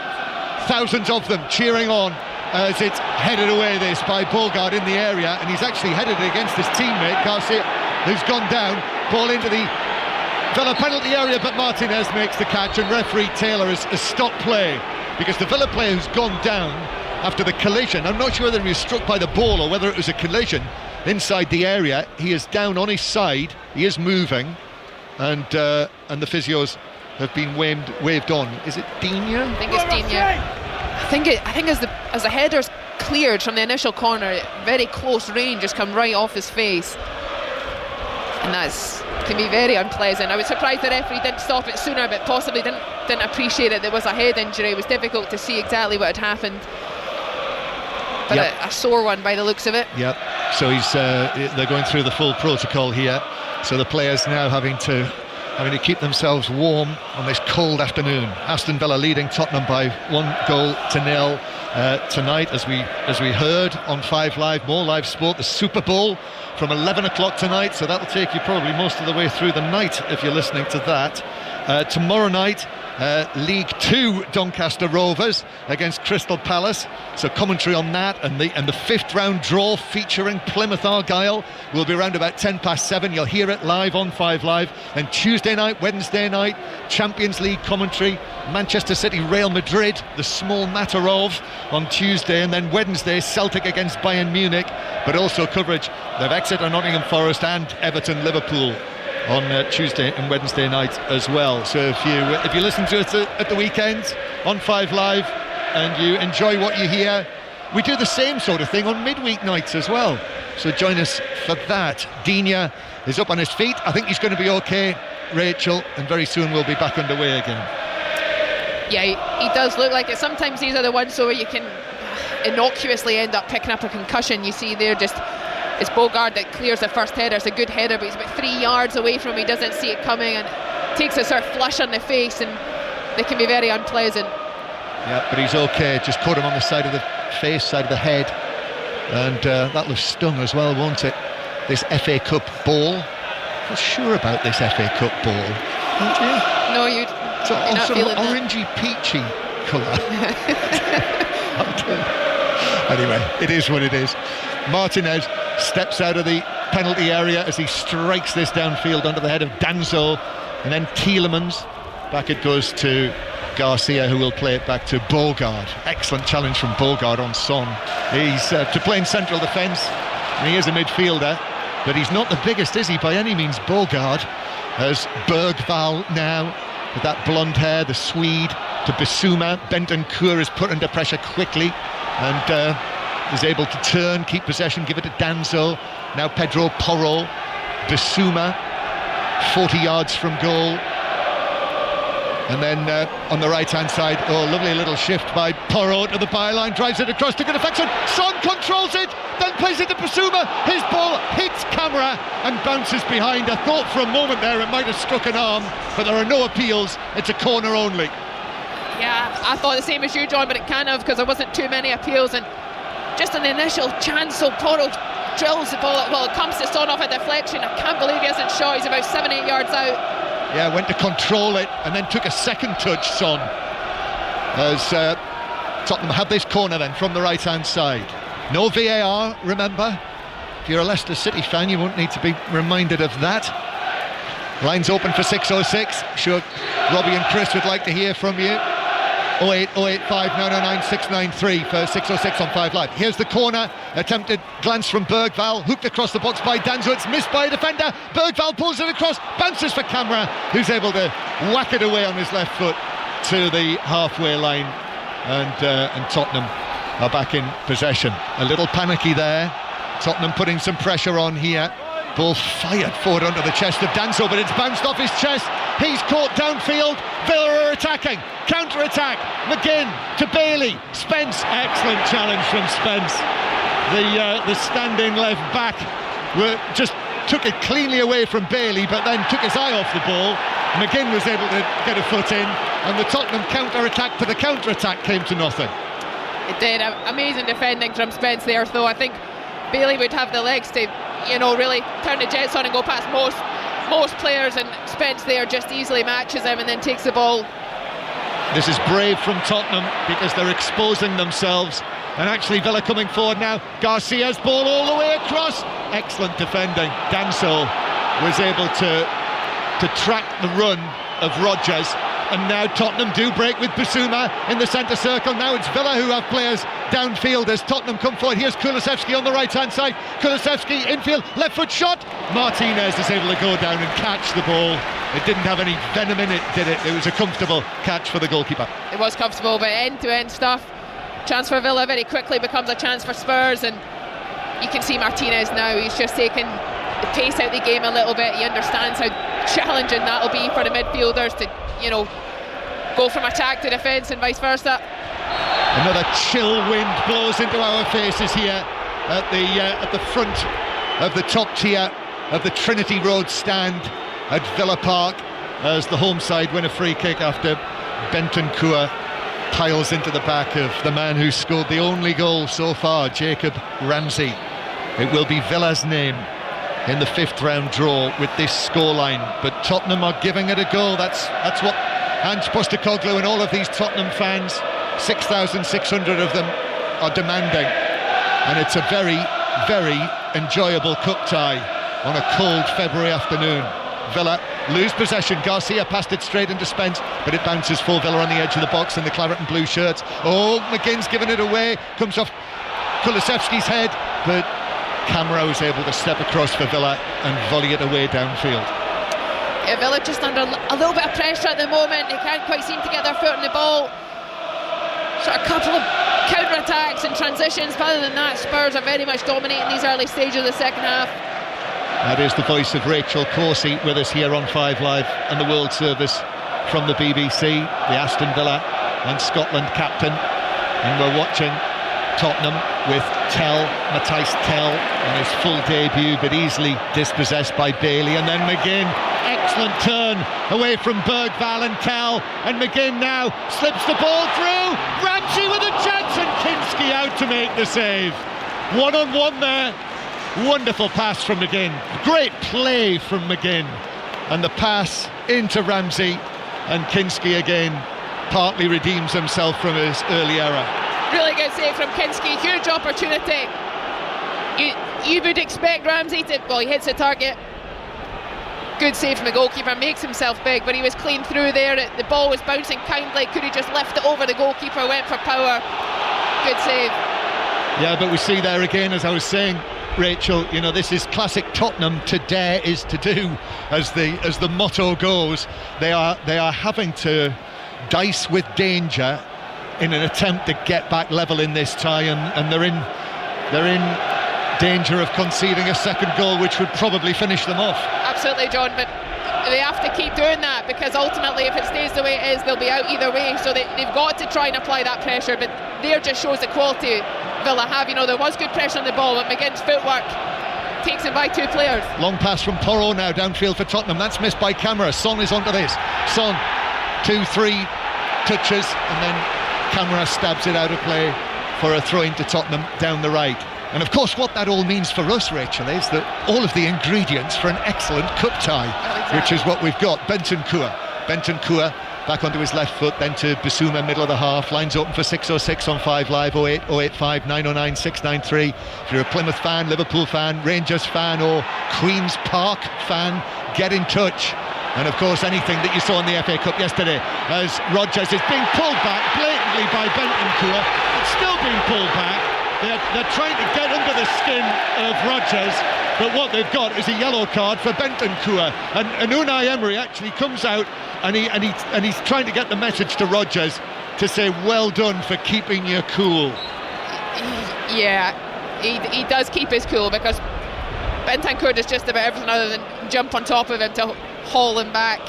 thousands of them cheering on as it's headed away this by Bogard in the area, and he's actually headed it against his teammate Garcia, who's gone down. Ball into the Villa penalty area, but Martinez makes the catch, and referee Taylor has stopped play because the Villa player who's gone down after the collision, I'm not sure whether he was struck by the ball or whether it was a collision inside the area. He is down on his side, he is moving, and the physios have been waved on. Is it Digne? I think it's Digne. I think as the header's cleared from the initial corner, very close range, just come right off his face, and can be very unpleasant. I was surprised the referee didn't stop it sooner, but possibly didn't appreciate that there was a head injury. It was difficult to see exactly what had happened, but a sore one by the looks of it. Yep. So they're going through the full protocol here. So the players now having to keep themselves warm on this cold afternoon. Aston Villa leading Tottenham by 1-0 tonight, as we heard on 5 Live, more live sport. The Super Bowl from 11 o'clock tonight, so that'll take you probably most of the way through the night if you're listening to that. Tomorrow night, League 2 Doncaster Rovers against Crystal Palace, so commentary on that, and the 5th round draw featuring Plymouth Argyle will be around about 7:10. You'll hear it live on 5 Live. And Tuesday night, Wednesday night, Champions League commentary, Manchester City Real Madrid, the small matter of, on Tuesday, and then Wednesday Celtic against Bayern Munich, but also coverage of Exeter, Nottingham Forest and Everton Liverpool on Tuesday and Wednesday night as well. So if you listen to us at the weekends on 5 Live and you enjoy what you hear, we do the same sort of thing on midweek nights as well. So join us for that. Digne is up on his feet. I think he's going to be okay, Rachel, and very soon we'll be back underway again. Yeah, he does look like it. Sometimes these are the ones where you can innocuously end up picking up a concussion. You see there, just it's Bogard that clears the first header. It's a good header, but he's about 3 yards away from him. He doesn't see it coming and takes a sort of flush on the face, and they can be very unpleasant. Yeah, but he's okay. Just caught him on the side of the face, side of the head, and that'll have stung as well, won't it? This FA Cup ball. I'm not sure about this FA Cup ball, aren't you? No, you're not sort feeling of orangey, peachy colour. Anyway, it is what it is. Martinez steps out of the penalty area as he strikes this downfield under the head of Danzo, and then Tielemans. Back it goes to Garcia, who will play it back to Bogard. Excellent challenge from Bogard on Son. He's to play in central defence, and he is a midfielder, but he's not the biggest, is he, by any means, Bogard, as Bergvall now, with that blonde hair, the Swede, to Bissouma. Bentancur is put under pressure quickly and is able to turn, keep possession, give it to Danzo. Now Pedro Porro. Bissouma, 40 yards from goal. And then on the right-hand side, lovely little shift by Porro to the byline, drives it across to good effect. Son controls it, then plays it to Bissouma. His ball hits camera and bounces behind. I thought for a moment there it might have struck an arm, but there are no appeals. It's a corner only. Yeah, I thought the same as you, John, but it kind of, because there wasn't too many appeals, and just an initial chance, so Porro drills the ball. Well, it comes to Son off a deflection. I can't believe he hasn't shot. He's about 7-8 yards out. Yeah, went to control it and then took a second touch, Son, as Tottenham had this corner then from the right-hand side. No VAR, remember. If you're a Leicester City fan, you won't need to be reminded of that. Lines open for 606. Sure, Robbie and Chris would like to hear from you. 08085 909 693 for 606 on 5 Live. Here's the corner, attempted glance from Bergvall, hooked across the box by Danzo. It's missed by a defender. Bergvall pulls it across, bounces for Camera, who's able to whack it away on his left foot to the halfway line, and Tottenham are back in possession. A little panicky there. Tottenham putting some pressure on here. Ball fired forward under the chest of Danzo, but it's bounced off his chest. He's caught downfield. Villa are attacking. Counter-attack. McGinn to Bailey. Spence. Excellent challenge from Spence. The standing left back just took it cleanly away from Bailey, but then took his eye off the ball. McGinn was able to get a foot in, and the Tottenham counter-attack to the counter-attack came to nothing. It did. Amazing defending from Spence there, though. I think Bailey would have the legs to, really turn the jets on and go past most players, and Spence there just easily matches him and then takes the ball. This is brave from Tottenham because they're exposing themselves And actually Villa coming forward now. Garcia's ball all the way across. Excellent defending. Danso was able to track the run of Rodgers. And now Tottenham do break with Bissouma in the centre circle. Now it's Villa who have players downfield as Tottenham come forward. Here's Kulusevski on the right-hand side. Kulusevski infield, left foot shot. Martinez is able to go down and catch the ball. It didn't have any venom in it, did it? It was a comfortable catch for the goalkeeper. It was comfortable, but end-to-end stuff. Chance for Villa very quickly becomes a chance for Spurs, and you can see Martinez now. He's just taken the pace out of the game a little bit. He understands how challenging that'll be for the midfielders to, go from attack to defence and vice versa. Another chill wind blows into our faces here at the front of the top tier of the Trinity Road stand at Villa Park as the home side win a free kick after Bentancur piles into the back of the man who scored the only goal so far, Jacob Ramsey. It will be Villa's name in the 5th round draw with this scoreline, but Tottenham are giving it a go. That's what Ange Postecoglou and all of these Tottenham fans, 6,600 of them, are demanding. And it's a very, very enjoyable cup tie on a cold February afternoon. Villa lose possession. Garcia passed it straight into Spence, but it bounces for Villa on the edge of the box in the claret and blue shirts. Oh, McGinn's given it away. Comes off Kulusevski's head, but Camara was able to step across for Villa and volley it away downfield. Yeah, Villa just under a little bit of pressure at the moment. They can't quite seem to get their foot on the ball. Sort of a couple of counter-attacks and transitions, but other than that, Spurs are very much dominating these early stages of the second half. That is the voice of Rachel Corsie with us here on 5 Live and the World Service from the BBC, the Aston Villa and Scotland captain. And we're watching Tottenham with Matthijs Tel on his full debut, but easily dispossessed by Bailey. And then McGinn, excellent turn away from Bergvall and Tel, and McGinn now slips the ball through. Ramsey with a chance and Kinski out to make the save. 1-on-1 there. Wonderful pass from McGinn. Great play from McGinn, and the pass into Ramsey, and Kinski again partly redeems himself from his early error. Really good save from Kinski, huge opportunity. You would expect Ramsey to, he hits the target. Good save from the goalkeeper, makes himself big, but he was clean through there. The ball was bouncing kindly, could he just left it over the goalkeeper, went for power. Good save. Yeah, but we see there again, as I was saying, Rachel, this is classic Tottenham. To dare is to do, as the motto goes. They are having to dice with danger in an attempt to get back level in this tie, and they're in danger of conceding a second goal, which would probably finish them off. Absolutely, John, but they have to keep doing that, because ultimately if it stays the way it is, they'll be out either way. So they've got to try and apply that pressure, but there just shows the quality Villa have. There was good pressure on the ball, but McGinn's footwork takes it by 2 players. Long pass from Porro now downfield for Tottenham. That's missed by Camara. Son is onto this. Son, 2-3 touches, and then Camara stabs it out of play for a throw-in to Tottenham down the right. And of course what that all means for us, Rachel, is that all of the ingredients for an excellent cup tie, which is what we've got. Bentancur back onto his left foot, then to Bissouma, middle of the half. Lines open for 606 on 5 Live, 08 085 909 693. If you're a Plymouth fan, Liverpool fan, Rangers fan or Queen's Park fan, get in touch. And of course anything that you saw in the FA Cup yesterday, as Rodgers is being pulled back blatantly by Bentancur. It's still being pulled back. They're trying to get under the skin of Rodgers, but what they've got is a yellow card for Bentancur, and Unai Emery actually comes out and he's trying to get the message to Rodgers to say well done for keeping your cool. Yeah, he does keep his cool, because Bentancur does just about everything other than jump on top of him to haul him back,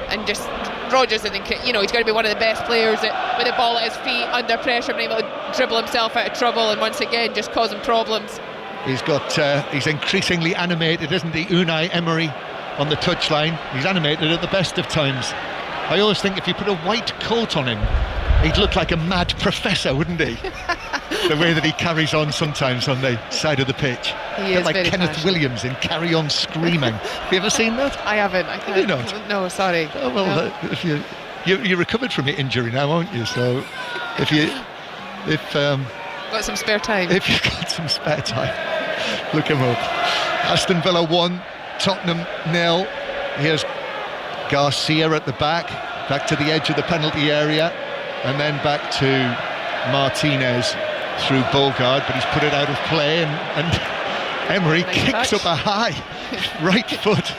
and just Rodgers, I think, he's going to be one of the best players with the ball at his feet under pressure, being able to dribble himself out of trouble, and once again just causing problems. He's increasingly animated, isn't he, Unai Emery on the touchline. He's animated at the best of times. I always think if you put a white coat on him, he'd look like a mad professor, wouldn't he? The way that he carries on sometimes on the side of the pitch. He is like very Kenneth passionate. Williams in Carry On Screaming. Have you ever seen that? I haven't. Have you not? No, sorry. Oh, well, No. if you're recovered from your injury now, aren't you? So if Got some spare time. If you've got some spare time, look him up. Aston Villa 1, Tottenham 0. Here's Garcia at the back to the edge of the penalty area, and then back to Martinez through Bogard, but he's put it out of play, and Emery kicks up a high right foot.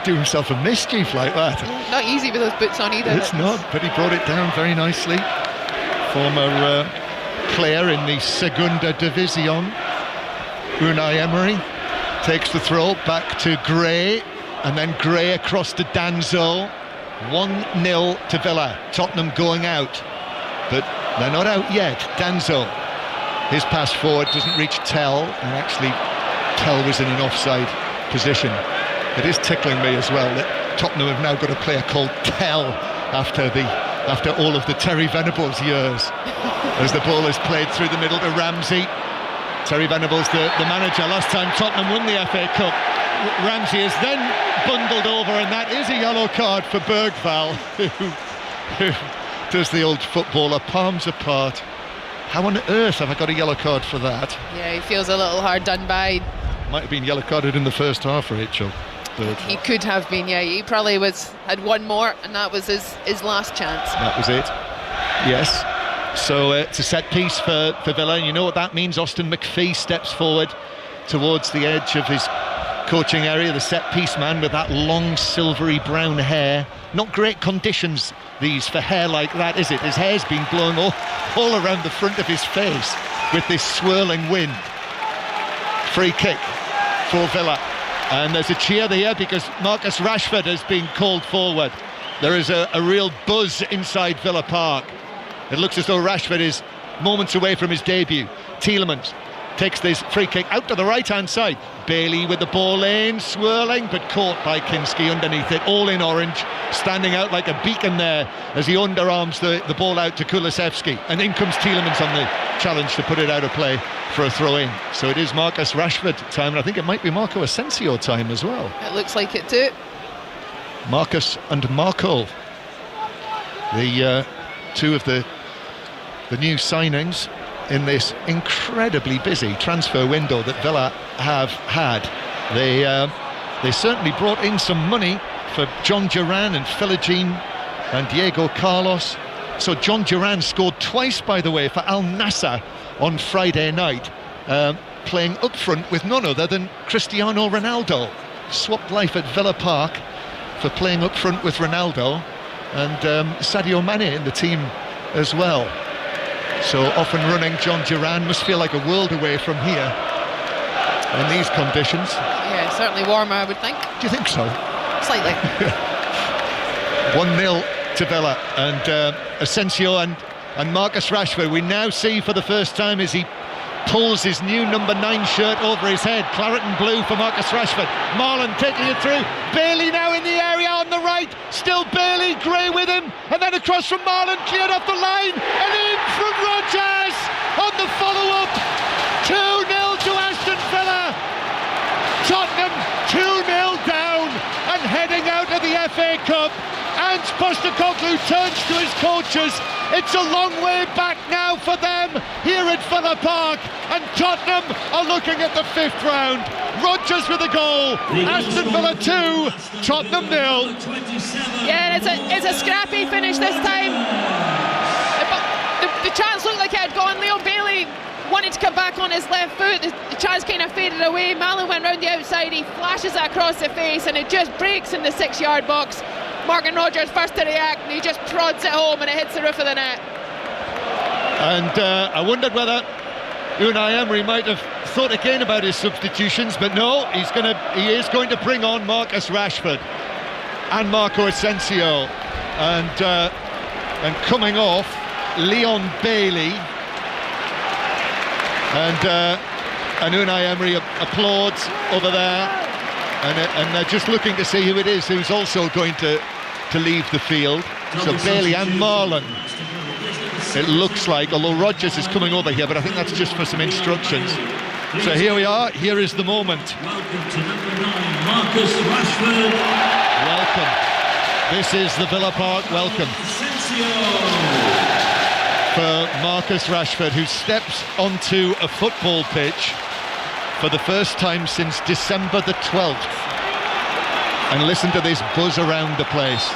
Do himself a mischief like that. Not easy with those boots on either. It's not, but he brought it down very nicely. Former player in the Segunda División, Unai Emery takes the throw back to Gray, and then Gray across to Danzo. 1-0 to Villa. Tottenham going out, but they're not out yet. Danzo, his pass forward doesn't reach Tell, and actually Tell was in an offside position. It is tickling me as well that Tottenham have now got a player called Tell after all of the Terry Venables years, as the ball is played through the middle to Ramsey. Terry Venables, the manager, last time Tottenham won the FA Cup. Ramsey is then bundled over, and that is a yellow card for Bergvall, who does the old footballer, palms apart. How on earth have I got a yellow card for that? Yeah, he feels a little hard done by. Might have been yellow carded in the first half, Rachel. He could have been, yeah. He probably had one more, and that was his last chance. That was it. Yes. So it's a set piece for Villa, and you know what that means. Austin McPhee steps forward towards the edge of his coaching area, the set piece man with that long silvery brown hair. Not great conditions these for hair like that, is it? His hair's been blowing all around the front of his face with this swirling wind. Free kick for Villa, and there's a cheer there because Marcus Rashford has been called forward. There is a real buzz inside Villa Park. It looks as though Rashford is moments away from his debut. Tielemans takes this free kick out to the right-hand side. Bailey with the ball in, swirling, but caught by Kinski underneath it, all in orange, standing out like a beacon there as he underarms the ball out to Kulusevski. And in comes Tielemans on the challenge to put it out of play for a throw-in. So it is Marcus Rashford time, and I think it might be Marco Asensio time as well. It looks like it too. Marcus and Marco, the two of the new signings in this incredibly busy transfer window that Villa have had. They certainly brought in some money for John Duran and Philogene and Diego Carlos. So John Duran scored twice, by the way, for Al Nassr on Friday night, playing up front with none other than Cristiano Ronaldo. Swapped life at Villa Park for playing up front with Ronaldo, and Sadio Mane in the team as well. So off and running John Duran must feel like a world away from here in these conditions. Yeah, certainly warmer, I would think. Do you think so? Slightly. 1-0 to Villa, and Asensio and Marcus Rashford, we now see for the first time as he pulls his new number 9 shirt over his head. Claret and blue for Marcus Rashford. Marlon taking it through. Bailey now in the area on the right. Still Bailey, Gray with him, and then across from Marlon, cleared off the line, and in from Rodgers on the follow-up. 2-0 to Aston Villa. Tottenham 2-0 down and heading out of the FA Cup. And Postecoglou turns to his coaches. It's a long way back now for them here at Villa Park, and Tottenham are looking at the 5th round. Rodgers with a goal. Aston Villa 2, Tottenham 0. Yeah, it's a scrappy finish this time. The chance looked like it had gone. Leo Bailey wanted to come back on his left foot. The chance kind of faded away. Malin went round the outside. He flashes it across the face, and it just breaks in the 6-yard box. Morgan Rodgers first to react, and he just prods it home, and it hits the roof of the net. And I wondered whether Unai Emery might have thought again about his substitutions, but no, he is going to bring on Marcus Rashford and Marco Asensio, and coming off Leon Bailey, and Unai Emery applauds over there. And they're just looking to see who it is who's also going to leave the field. So Bailey and Marlon, it looks like, although Rodgers is coming over here, but I think that's just for some instructions. So here we are, here is the moment. Welcome to number 9, Marcus Rashford. Welcome. This is the Villa Park welcome. for Marcus Rashford, who steps onto a football pitch for the first time since December the 12th. And listen to this buzz around the place.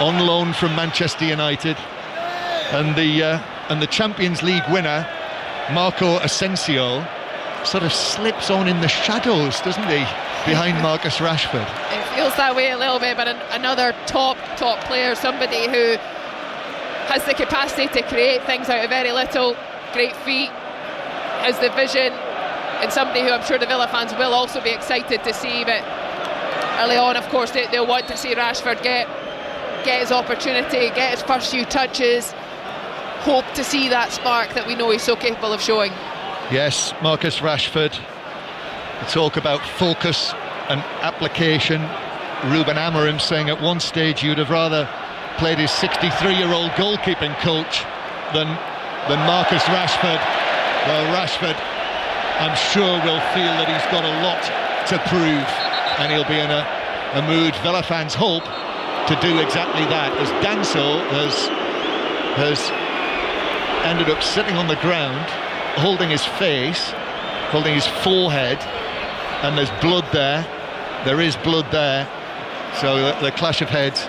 On loan from Manchester United, and the Champions League winner, Marco Asensio, sort of slips on in the shadows, doesn't he, behind Marcus Rashford? It feels that way a little bit, but another top player, somebody who has the capacity to create things out of very little, great feet, has the vision, and somebody who I'm sure the Villa fans will also be excited to see. But early on, of course, they'll want to see Rashford get his opportunity, get his first few touches, hope to see that spark that we know he's so capable of showing. Yes, Marcus Rashford. The talk about focus and application. Ruben Amorim saying at one stage you'd have rather played his 63-year-old goalkeeping coach than Marcus Rashford. Well, Rashford, I'm sure, will feel that he's got a lot to prove, and he'll be in a mood, Villa fans hope, to do exactly that, as Danso has ended up sitting on the ground, holding his face, holding his forehead, and there's blood there. There is blood there. So the clash of heads.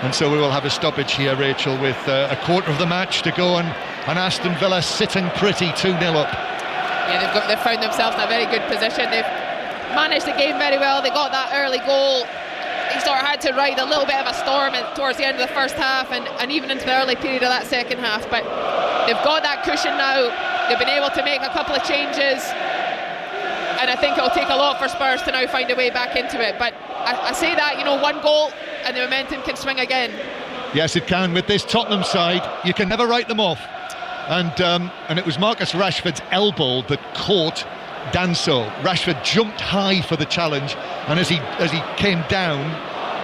And so we will have a stoppage here, Rachel, with a quarter of the match to go, and Aston Villa sitting pretty 2-0 up. Yeah, they've found themselves in a very good position. They've managed the game very well. They got that early goal. They sort of had to ride a little bit of a storm towards the end of the first half and even into the early period of that second half. But they've got that cushion now. They've been able to make a couple of changes, and I think it'll take a lot for Spurs to now find a way back into it. But I say that, one goal and the momentum can swing again. Yes, it can. With this Tottenham side, you can never write them off. And it was Marcus Rashford's elbow that caught Danso. Rashford jumped high for the challenge, and as he came down,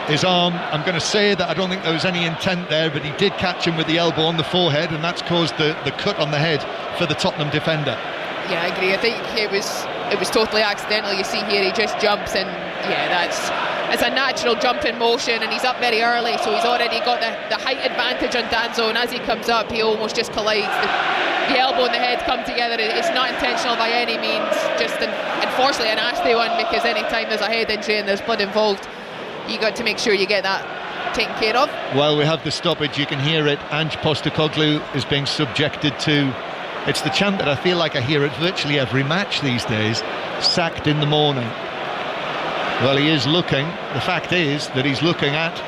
his arm, I'm going to say that I don't think there was any intent there, but he did catch him with the elbow on the forehead, and that's caused the cut on the head for the Tottenham defender. Yeah, I agree. I think it was totally accidental. You see here, he just jumps, and yeah, it's a natural jump in motion, and he's up very early, so he's already got the height advantage on Danso, and as he comes up, he almost just collides. The elbow and the head come together. It's not intentional by any means, just unfortunately a nasty one, because any time there's a head injury and there's blood involved, you got to make sure you get that taken care of. While we have the stoppage, you can hear it. Ange Postecoglou is being subjected to, it's the chant that I feel like I hear at virtually every match these days, sacked in the morning. Well, he is looking, the fact is that he's looking at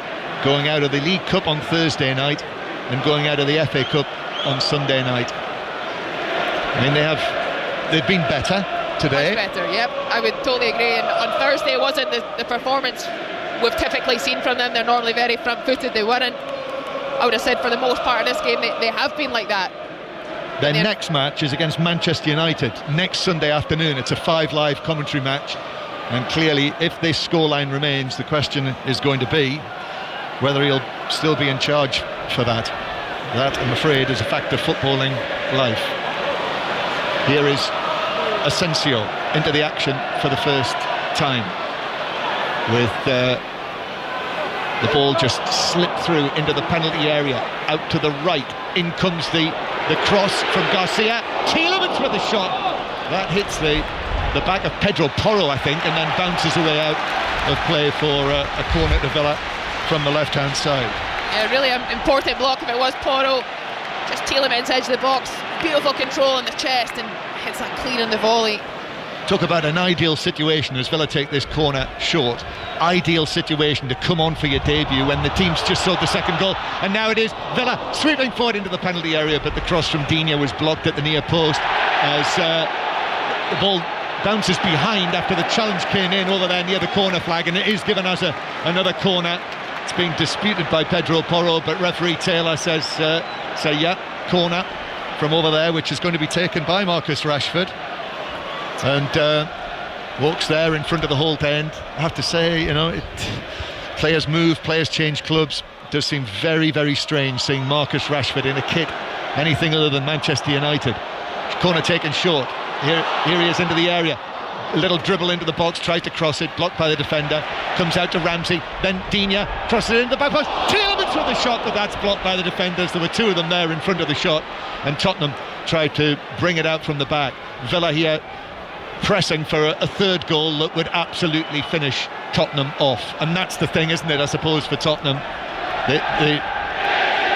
going out of the League Cup on Thursday night and going out of the FA Cup on Sunday night. I mean, they've been better today. Much better, yep, I would totally agree. And on Thursday it wasn't the performance we've typically seen from them. They're normally very front-footed. They weren't, I would have said, for the most part of this game, they have been like that. Their next match is against Manchester United next Sunday afternoon. It's a 5 live commentary match, and clearly if this scoreline remains, the question is going to be whether he'll still be in charge for that. That, I'm afraid, is a fact of footballing life. Here is Asensio into the action for the first time, with the ball just slipped through into the penalty area, out to the right. In comes the cross from Garcia. Tielemans with the shot that hits the back of Pedro Porro, I think, and then bounces away out of play for a corner to Villa from the left hand side. Yeah, really important block if it was Porro. Just Tielemans edge of the box, beautiful control on the chest, and hits that clean on the volley. Talk about an ideal situation as Villa take this corner short. Ideal situation to come on for your debut when the team's just scored the second goal, and now it is Villa sweeping forward into the penalty area, but the cross from Digne was blocked at the near post as the ball bounces behind after the challenge came in over there near the corner flag, and it is given as another corner. It's being disputed by Pedro Porro, but referee Taylor says yeah, corner from over there, which is going to be taken by Marcus Rashford, and walks there in front of the Holt end. I have to say, players move, players change clubs. It does seem very, very strange seeing Marcus Rashford in a kit anything other than Manchester United. Corner taken short. Here he is into the area. little dribble into the box, tries to cross it, blocked by the defender, comes out to Ramsey, then Digne crosses it into the back post, Tielemans with the shot, but that's blocked by the defenders. There were two of them there in front of the shot, and Tottenham tried to bring it out from the back. Villa here pressing for a third goal that would absolutely finish Tottenham off, and that's the thing, isn't it, I suppose, for Tottenham.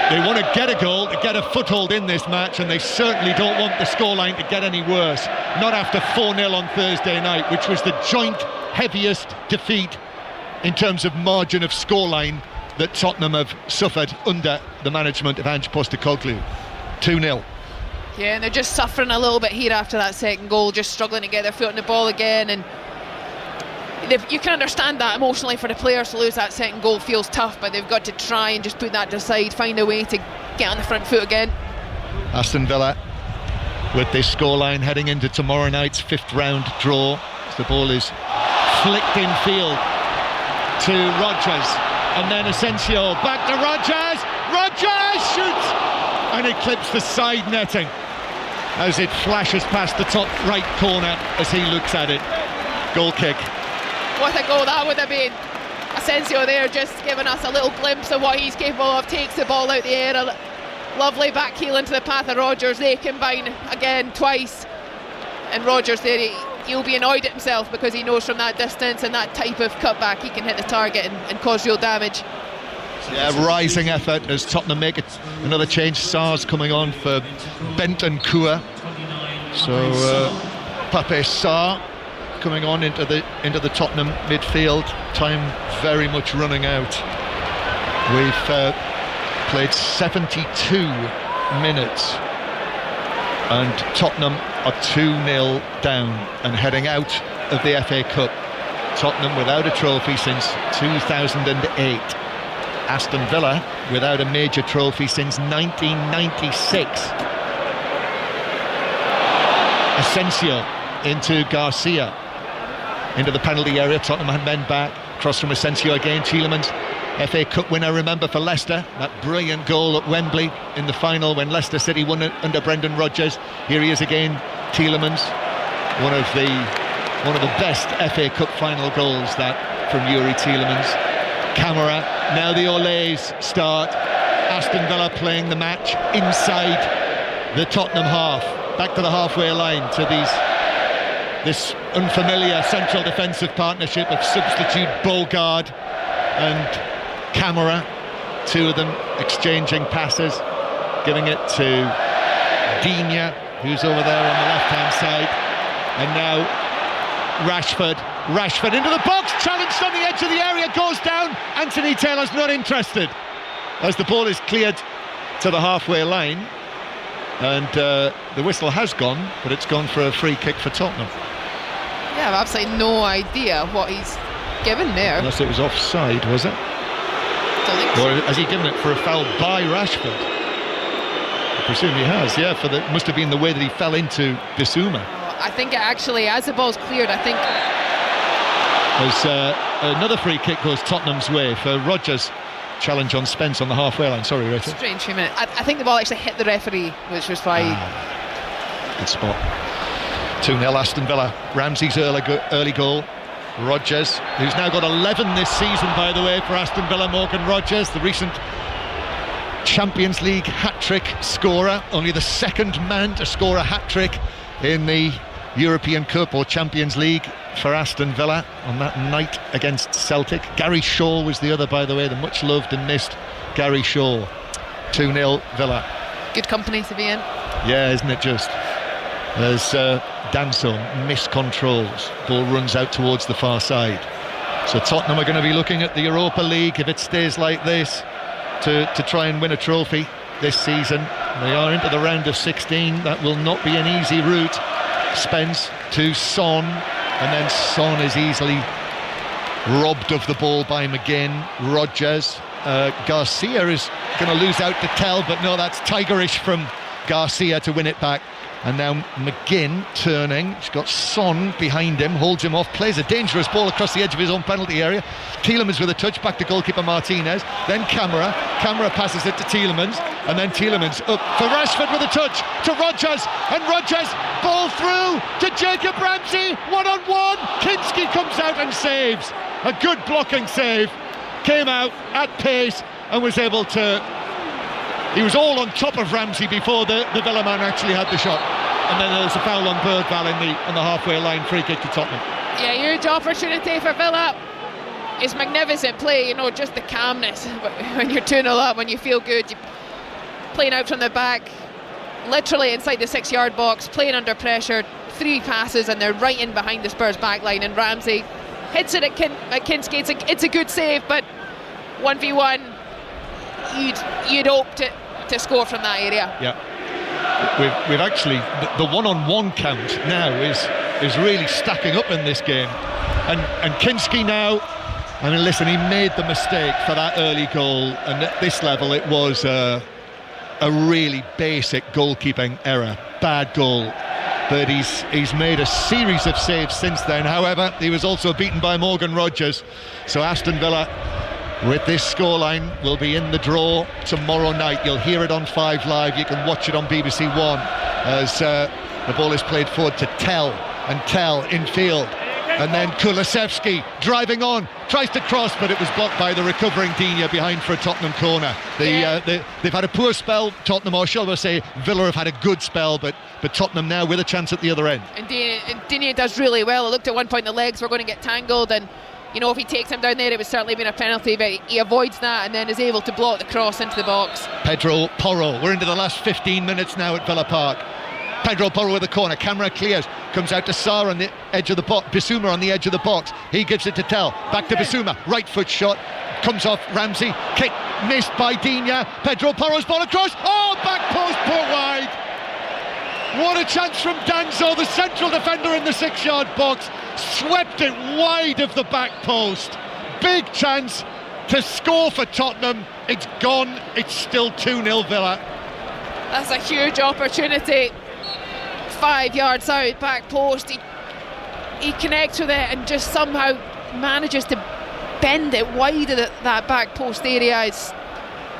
They want to get a goal, to get a foothold in this match, and they certainly don't want the scoreline to get any worse. Not after 4-0 on Thursday night, which was the joint heaviest defeat in terms of margin of scoreline that Tottenham have suffered under the management of Ange Postecoglou. 2-0. Yeah, and they're just suffering a little bit here after that second goal, just struggling to get their foot on the ball again, and you can understand that emotionally for the players. To lose that second goal feels tough, but they've got to try and just put that aside, find a way to get on the front foot again. Aston Villa with this scoreline heading into tomorrow night's 5th round draw. The ball is flicked in field to Rodgers, and then Asensio back to Rodgers. Rodgers shoots, and it clips the side netting as it flashes past the top right corner as he looks at it. Goal kick. What a goal that would have been. Asensio there just giving us a little glimpse of what he's capable of. Takes the ball out the air, a lovely back heel into the path of Rodgers. They combine again twice, and Rodgers there, he'll be annoyed at himself because he knows from that distance and that type of cutback he can hit the target and cause real damage. Yeah, rising effort as Tottenham make it. Another change. Sarr's coming on for Bentancur. So Pape Sarr coming on into the Tottenham midfield. Time very much running out. We've played 72 minutes, and Tottenham are 2-0 down and heading out of the FA Cup. Tottenham without a trophy since 2008. Aston Villa without a major trophy since 1996. Asensio into Garcia, into the penalty area. Tottenham had men back. Cross from Asensio again. Tielemans, FA Cup winner, remember, for Leicester. That brilliant goal at Wembley in the final when Leicester City won it under Brendan Rodgers. Here he is again, Tielemans. One of the best FA Cup final goals, that, from Yuri Tielemans. Camera. Now the Olays start. Aston Villa playing the match inside the Tottenham half. Back to the halfway line to this unfamiliar central defensive partnership of substitute Bogard and Camera. Two of them exchanging passes, giving it to Digne, who's over there on the left-hand side. And now Rashford into the box, challenged on the edge of the area, goes down. Anthony Taylor's not interested as the ball is cleared to the halfway line, and the whistle has gone, but it's gone for a free kick for Tottenham. Yeah, I've absolutely no idea what he's given there. Unless it was offside, was it? Or has he given it for a foul by Rashford? I presume he has, yeah, must have been the way that he fell into Bissouma. I think it actually, as the ball's cleared, I think there's another free kick goes Tottenham's way for Rodgers. Challenge on Spence on the halfway line. Sorry, Rachel. Strange few minutes. I think the ball actually hit the referee, which was why. Good spot. 2-0 Aston Villa. Ramsey's early goal. Rodgers, who's now got 11 this season, by the way, for Aston Villa. Morgan Rodgers, the recent Champions League hat-trick scorer, only the second man to score a hat-trick in the European Cup or Champions League for Aston Villa on that night against Celtic. Gary Shaw was the other, by the way, the much loved and missed Gary Shaw. 2-0 Villa. Good company to be in. Yeah, isn't it just? As Danso miscontrols, ball runs out towards the far side. So Tottenham are going to be looking at the Europa League if it stays like this to try and win a trophy this season. They are into the round of 16. That will not be an easy route. Spence to Son, and then Son is easily robbed of the ball by McGinn. Rodgers, Garcia is going to lose out to Tell, but no, that's tigerish from Garcia to win it back. And now McGinn turning. He's got Son behind him, holds him off, plays a dangerous ball across the edge of his own penalty area. Tielemans with a touch, back to goalkeeper Martinez. Then Camara passes it to Tielemans, and then Tielemans up for Rashford with a touch to Rodgers, and Rodgers ball through to Jacob Ramsey, one-on-one. Kinski comes out and saves. A good blocking save. Came out at pace and was able to... He was all on top of Ramsey before the Villa man actually had the shot. And then there was a foul on Birdval on the halfway line, free kick to Tottenham. Yeah, huge opportunity for Villa. It's magnificent play, you know, just the calmness. When you're 2-0 up, when you feel good, you're playing out from the back, literally inside the 6-yard box, playing under pressure, 3 passes, and they're right in behind the Spurs back line, and Ramsey hits it at Kinski. It's a good save, but 1v1, you'd hope to score from that area. Yeah, we've actually the one-on-one count now is really stacking up in this game, and Kinski now. I mean, listen, he made the mistake for that early goal, and at this level it was a really basic goalkeeping error, bad goal. But he's made a series of saves since then. However, he was also beaten by Morgan Rodgers. So Aston Villa, with this scoreline, will be in the draw tomorrow night. You'll hear it on 5 Live. You can watch it on BBC One as the ball is played forward to Tell in field. And then Kulusevski driving on, tries to cross, but it was blocked by the recovering Digne behind for a Tottenham corner. They've had a poor spell, Tottenham, or shall we say Villa have had a good spell, but Tottenham now with a chance at the other end. And Digne does really well. I looked at one point, the legs were going to get tangled, and you know, if he takes him down there, it would certainly been a penalty, but he avoids that and then is able to block the cross into the box. Pedro Porro, we're into the last 15 minutes now at Villa Park. Pedro Porro with the corner, camera clears, comes out to Sarr on the edge of the box, Bissouma on the edge of the box, he gives it to Tell, back to Bissouma, right foot shot, comes off Ramsey, kick missed by Digne, Pedro Porro's ball across, back post put wide. What a chance from Danzo, the central defender in the 6-yard box, swept it wide of the back post. Big chance to score for Tottenham. It's gone, it's still 2-0 Villa. That's a huge opportunity. 5 yards out, back post, he connects with it and just somehow manages to bend it wide of that back post area.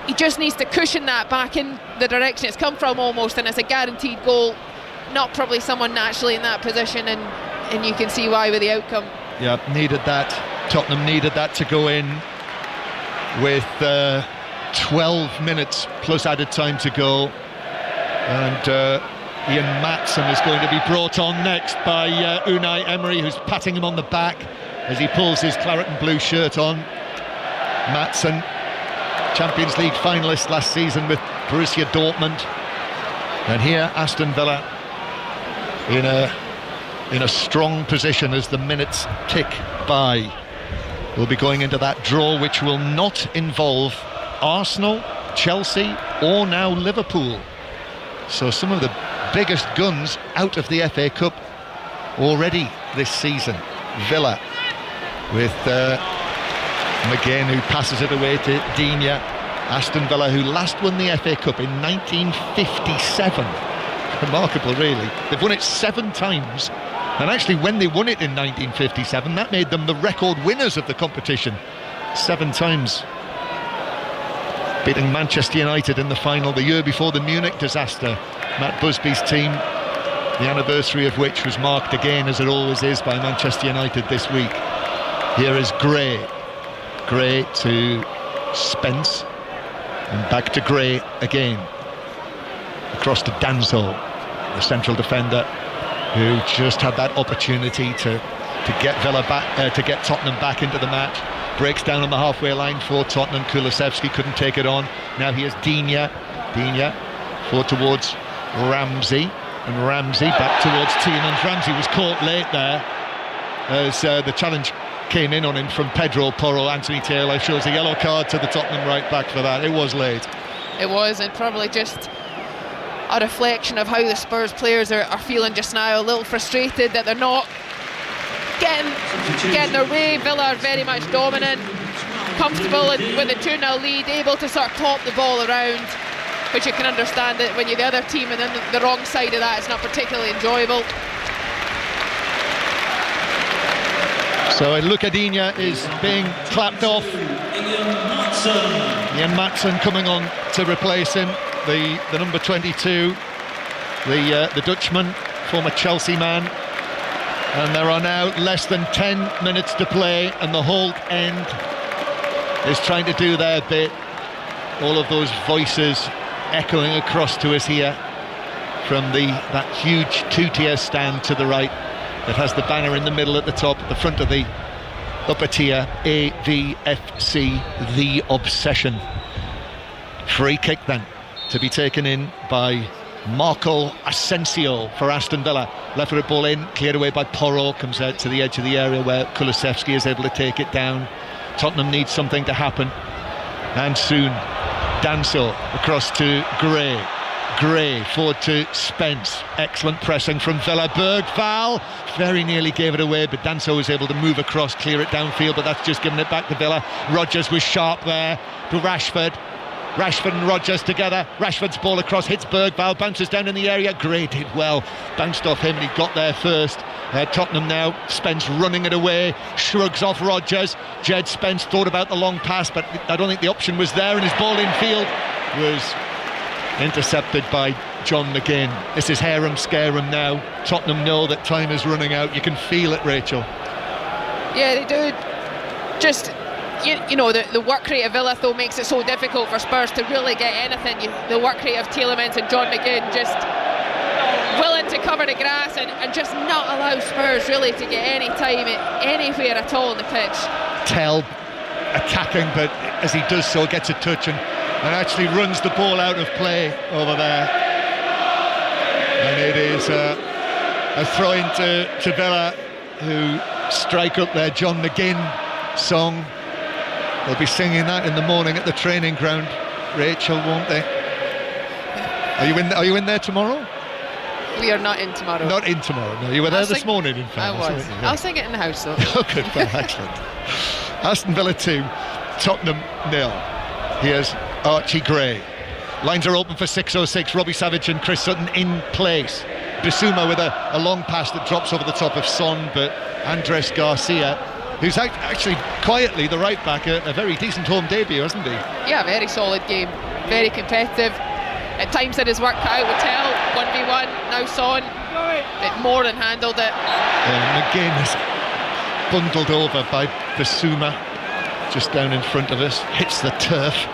He just needs to cushion that back in the direction it's come from almost, and it's a guaranteed goal. Not probably someone naturally in that position, and you can see why with the outcome. Yeah, needed that. Tottenham needed that to go in with 12 minutes plus added time to go, and Ian Maatsen is going to be brought on next by Unai Emery, who's patting him on the back as he pulls his claret and blue shirt on. Maatsen, Champions League finalist last season with Borussia Dortmund, and here Aston Villa in a strong position as the minutes tick by. We'll be going into that draw, which will not involve Arsenal, Chelsea or now Liverpool. So some of the biggest guns out of the FA Cup already this season. Villa with McGinn, who passes it away to Digne. Aston Villa, who last won the FA Cup in 1957. Remarkable, really. They've won it 7 times, and actually when they won it in 1957, that made them the record winners of the competition 7 times, beating Manchester United in the final the year before the Munich disaster. Matt Busby's team, the anniversary of which was marked again, as it always is, by Manchester United this week. Here is Gray to Spence, and back to Gray again, across to Danzo, the central defender, who just had that opportunity to get Villa back, to get Tottenham back into the match. Breaks down on the halfway line for Tottenham. Kulusevski couldn't take it on. Now here's Digne forward towards Ramsey, and Ramsey back towards Tielemans. Ramsey was caught late there as the challenge came in on him from Pedro Porro. Anthony Taylor shows a yellow card to the Tottenham right back for that. It was late. It was, and probably just a reflection of how the Spurs players are feeling just now. A little frustrated that they're not getting their way. Villa are very much dominant, comfortable with a 2-0 lead, able to sort of pop the ball around. which you can understand that when you're the other team and then the wrong side of that, it's not particularly enjoyable. So Lucadinha is being clapped off. Ian Matson coming on to replace him, the number 22, the Dutchman, former Chelsea man. And there are now less than 10 minutes to play, and the whole end is trying to do their bit. All of those voices echoing across to us here from that huge two-tier stand to the right that has the banner in the middle at the top, at the front of the upper tier, AVFC, The Obsession. Free kick then to be taken in by Marco Asensio for Aston Villa. Left-footed ball in, cleared away by Porro, comes out to the edge of the area where Kulusevski is able to take it down. Tottenham needs something to happen, and soon. Danso across to Gray forward to Spence. Excellent pressing from Villa. Bergvall very nearly gave it away, but Danso was able to move across, clear it downfield, but that's just giving it back to Villa. Rodgers was sharp there to Rashford and Rodgers together. Rashford's ball across, hits Bergvall, bounces down in the area. Gray did well, bounced off him and he got there first. Tottenham now, Spence running it away, shrugs off Rodgers. Jed Spence thought about the long pass, but I don't think the option was there, and his ball in field was intercepted by John McGinn. This is harem scarum now. Tottenham know that time is running out. You can feel it, Rachel. Yeah, they do. Just, you know, the work rate of Villa though makes it so difficult for Spurs to really get anything. The work rate of Tielemans and John McGinn just willing to cover the grass and just not allow Spurs really to get any time anywhere at all on the pitch. Tell attacking, but as he does so gets a touch and actually runs the ball out of play over there, and it is a throw into Villa, who strike up their John McGinn song. They'll be singing that in the morning at the training ground, Rachel, won't they? Are you in there tomorrow? We are not in tomorrow. Not in tomorrow, no. You were there this morning, in fact. I was. I'll sing it in the house, though. Oh, good, well, excellent. Aston Villa 2, Tottenham 0. Here's Archie Gray. Lines are open for 6:06. Robbie Savage and Chris Sutton in place. Bissouma with a long pass that drops over the top of Son, but Andres Garcia, who's actually quietly the right back, a very decent home debut, hasn't he? Yeah, very solid game. Very competitive. At times it has worked out with Tell, 1v1, now Son, but more than handled it. McGinn is bundled over by Bissouma, just down in front of us, hits the turf.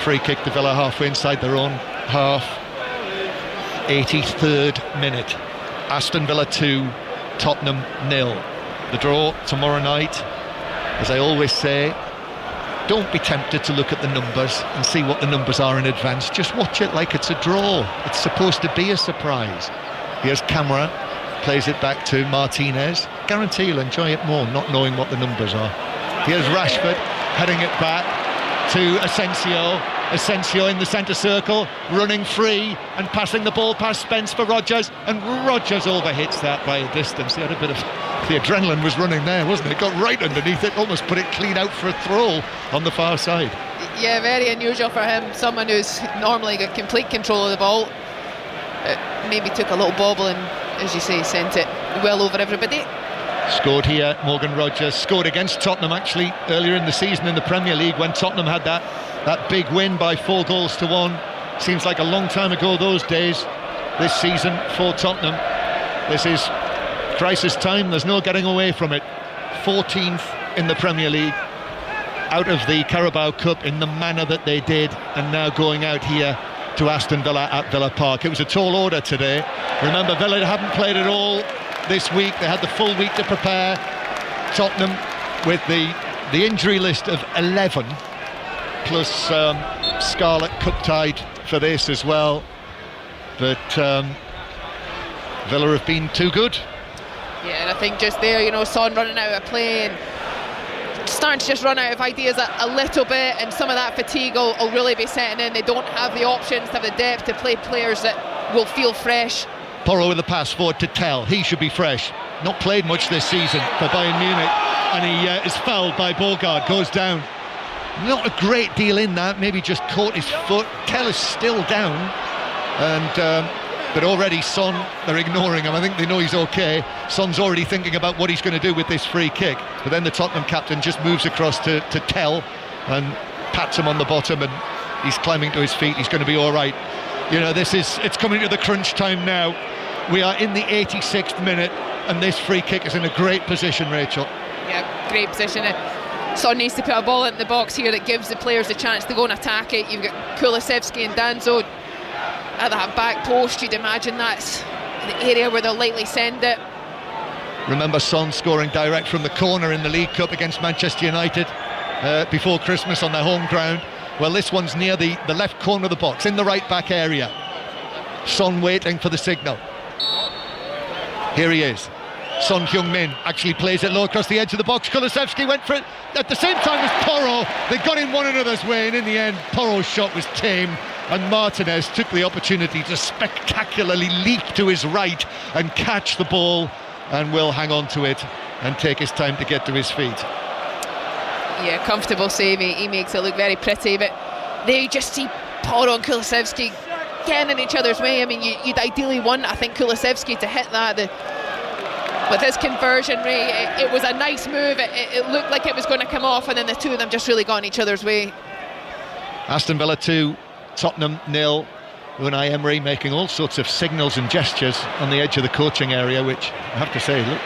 Free kick to Villa halfway inside their own half. 83rd minute. Aston Villa 2, Tottenham 0. The draw tomorrow night, as I always say, don't be tempted to look at the numbers and see what the numbers are in advance. Just watch it like it's a draw. It's supposed to be a surprise. Here's Camara, plays it back to Martinez. Guarantee you'll enjoy it more not knowing what the numbers are. Here's Rashford heading it back to Asensio in the centre circle, running free and passing the ball past Spence for Rodgers, and Rodgers overhits that by a distance. He had a bit of the adrenaline was running there, wasn't it? Got right underneath it, almost put it clean out for a throw on the far side. Yeah, very unusual for him, someone who's normally got complete control of the ball. Maybe took a little bobble and, as you say, sent it well over everybody. Scored here, Morgan Rodgers scored against Tottenham actually earlier in the season in the Premier League when Tottenham had that big win by 4-1. Seems like a long time ago those days. This season for Tottenham, this is crisis time, there's no getting away from it. 14th in the Premier League, out of the Carabao Cup in the manner that they did, and now going out here to Aston Villa at Villa Park. It was a tall order today. Remember, Villa haven't played at all this week. They had the full week to prepare. Tottenham with the injury list of 11, plus Scarlet Cup tied for this as well. But Villa have been too good. Yeah, and I think just there, Son running out of play and starting to just run out of ideas a little bit, and some of that fatigue will really be setting in. They don't have the options to have the depth to play players that will feel fresh. Porro with the pass forward to Tell. He should be fresh. Not played much this season for Bayern Munich, and he is fouled by Bogard. Goes down. Not a great deal in that, maybe just caught his foot. Kell is still down, and but already Son, they're ignoring him. I think they know he's okay. Son's already thinking about what he's going to do with this free kick. But then the Tottenham captain just moves across to Kell and pats him on the bottom, and he's climbing to his feet. He's going to be all right. You know, it's coming to the crunch time now. We are in the 86th minute, and this free kick is in a great position, Rachel. Yeah, great position. Son needs to put a ball in the box here that gives the players a chance to go and attack it. You've got Kulusevski and Danzo at that back post. You'd imagine that's the area where they'll likely send it. Remember Son scoring direct from the corner in the League Cup against Manchester United before Christmas on their home ground. Well, this one's near the left corner of the box, in the right back area. Son waiting for the signal. Here he is. Son Heung-min actually plays it low across the edge of the box. Kulusevski went for it at the same time as Porro. They got in one another's way, and in the end Porro's shot was tame, and Martinez took the opportunity to spectacularly leap to his right and catch the ball, and will hang on to it and take his time to get to his feet. Yeah, comfortable save. He makes it look very pretty, but there you just see Porro and Kulusevski getting in each other's way. I mean, you'd ideally want, I think, Kulusevski to hit that. With his conversion rate, it was a nice move. It looked like it was going to come off, and then the two of them just really got in each other's way. Aston Villa 2, Tottenham 0. Unai Emery making all sorts of signals and gestures on the edge of the coaching area, which I have to say, look,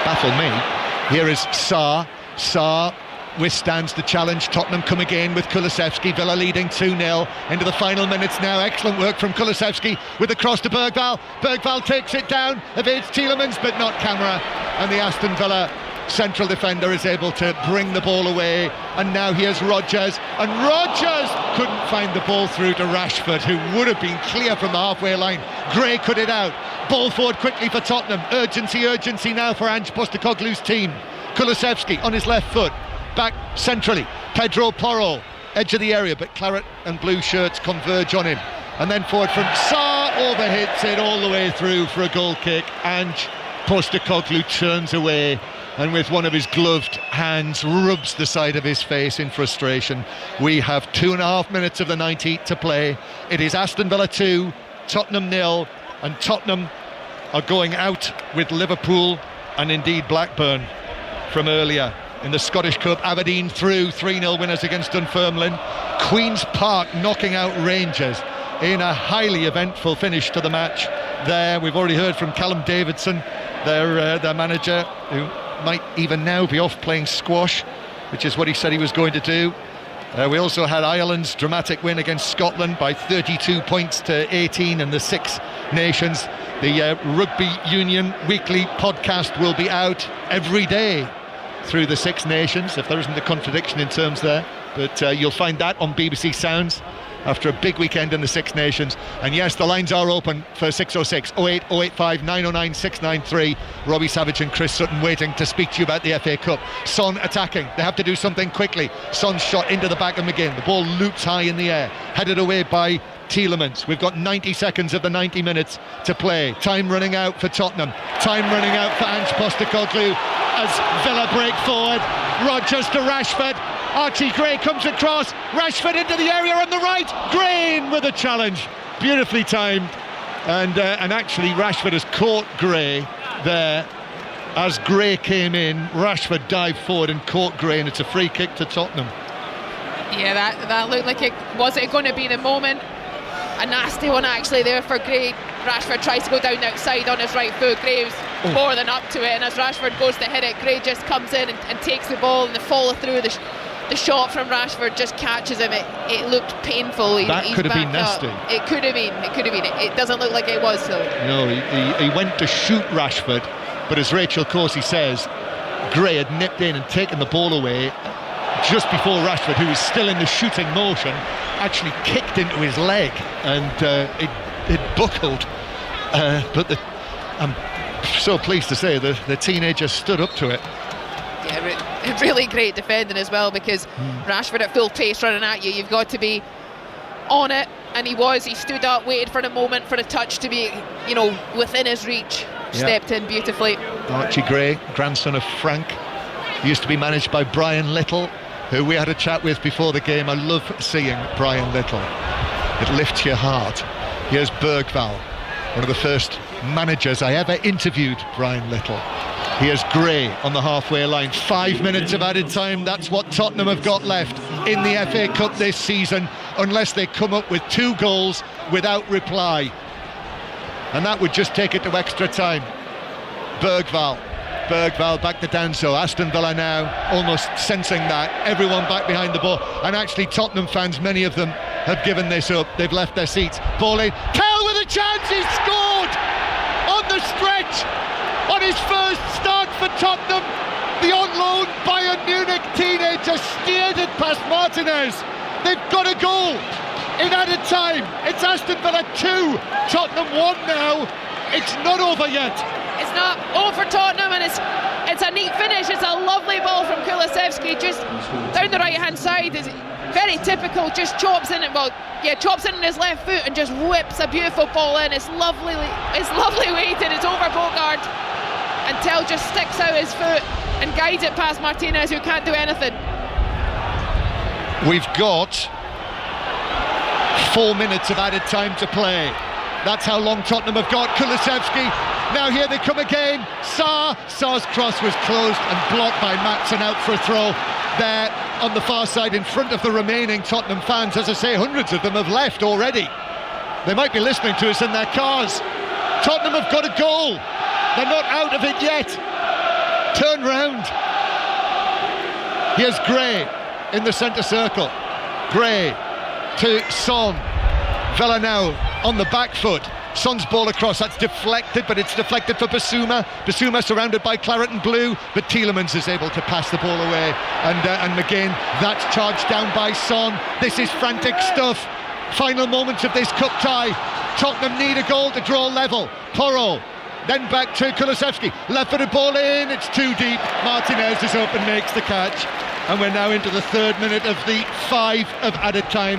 baffle me. Here is Sarr. Sarr withstands the challenge. Tottenham come again with Kulusevski. Villa leading 2-0 into the final minutes now. Excellent work from Kulusevski with the cross to Bergvall. Bergvall takes it down, evades Tielemans, but not Camara, and the Aston Villa central defender is able to bring the ball away. And now here's Rodgers, and Rodgers couldn't find the ball through to Rashford, who would have been clear from the halfway line. Gray cut it out. Ball forward quickly for Tottenham. Urgency now for Ange Postecoglou's team. Kulusevski on his left foot, back centrally. Pedro Porro, edge of the area, but claret and blue shirts converge on him. And then forward from Sarr, overhits it all the way through for a goal kick. Ange Postecoglou turns away, and with one of his gloved hands rubs the side of his face in frustration. We have 2.5 minutes of the 90 to play. It is Aston Villa 2, Tottenham 0, and Tottenham are going out with Liverpool and indeed Blackburn from earlier. In the Scottish Cup, Aberdeen through 3-0 winners against Dunfermline. Queen's Park knocking out Rangers in a highly eventful finish to the match there. We've already heard from Callum Davidson, their manager, who might even now be off playing squash, which is what he said he was going to do. We also had Ireland's dramatic win against Scotland by 32 points to 18 in the Six Nations. The Rugby Union weekly podcast will be out every day through the Six Nations, if there isn't a contradiction in terms there, but you'll find that on BBC Sounds after a big weekend in the Six Nations. And yes, the lines are open for 606 08 085 909 693. Robbie Savage and Chris Sutton waiting to speak to you about the FA Cup. Son attacking, they have to do something quickly. Son's shot into the back of McGinn, the ball loops high in the air, headed away by Tielemans. We've got 90 seconds of the 90 minutes to play. Time running out for Tottenham, time running out for Ange Postecoglou as Villa break forward. Rodgers to Rashford. Archie Gray comes across. Rashford into the area on the right. Gray in with a challenge. Beautifully timed. And actually Rashford has caught Gray there. As Gray came in, Rashford dived forward and caught Gray, and it's a free kick to Tottenham. Yeah, that looked like it. Was it going to be the moment? A nasty one actually there for Gray. Rashford tries to go down outside on his right foot. Gray was more than up to it, and as Rashford goes to hit it, Gray just comes in and takes the ball, and the follow through, the shot from Rashford just catches him. It looked painful. That could have been nasty. It could have been. It doesn't look like it was, though. No, he went to shoot Rashford, but as Rachel Corsie says, Gray had nipped in and taken the ball away just before Rashford, who was still in the shooting motion, actually kicked into his leg, and it buckled. But I'm so pleased to say the teenager stood up to it. Yeah, really great defending as well, because Rashford at full pace running at you, you've got to be on it, and he stood up, waited for the moment for the touch to be, within his reach. Stepped in beautifully. Archie Gray, grandson of Frank, used to be managed by Brian Little who we had a chat with before the game. I love seeing Brian Little. It lifts your heart. Here's Bergvall, one of the first managers I ever interviewed, Brian Little. Here's Gray on the halfway line. 5 minutes of added time. That's what Tottenham have got left in the FA Cup this season, unless they come up with 2 goals without reply. And that would just take it to extra time. Bergvall back to Danso. Aston Villa now almost sensing that. Everyone back behind the ball. And actually Tottenham fans, many of them, have given this up. They've left their seats. Ball in. Kell with a chance. He's scored on the stretch. On his first start for Tottenham. The on loan Bayern Munich teenager steered it past Martinez. They've got a goal in added time. It's Aston Villa 2, Tottenham 1 now. It's not over yet. It's not over Tottenham, and it's a neat finish. It's a lovely ball from Kulusevski, just down the right hand side. It's very typical, just chops in his left foot and just whips a beautiful ball in. It's lovely weighted. It's over Bogard, and Tell just sticks out his foot and guides it past Martinez, who can't do anything. We've got 4 minutes of added time to play. That's how long Tottenham have got. Kulusevski, now here they come again. Sarr's cross was closed and blocked by Maatsen, out for a throw there on the far side in front of the remaining Tottenham fans. As I say, hundreds of them have left already. They might be listening to us in their cars. Tottenham have got a goal. They're not out of it yet. Turn round. Here's Gray in the centre circle. Gray to Son. Villa now on the back foot. Son's ball across, that's deflected, but it's deflected for Basuma. Basuma surrounded by claret and blue, but Tielemans is able to pass the ball away. And McGinn, that's charged down by Son. This is frantic stuff. Final moments of this cup tie. Tottenham need a goal to draw level. Porro, then back to Kulusevski. Left-footed ball in, it's too deep. Martinez is up and makes the catch. And we're now into the 3rd minute of the 5 of added time.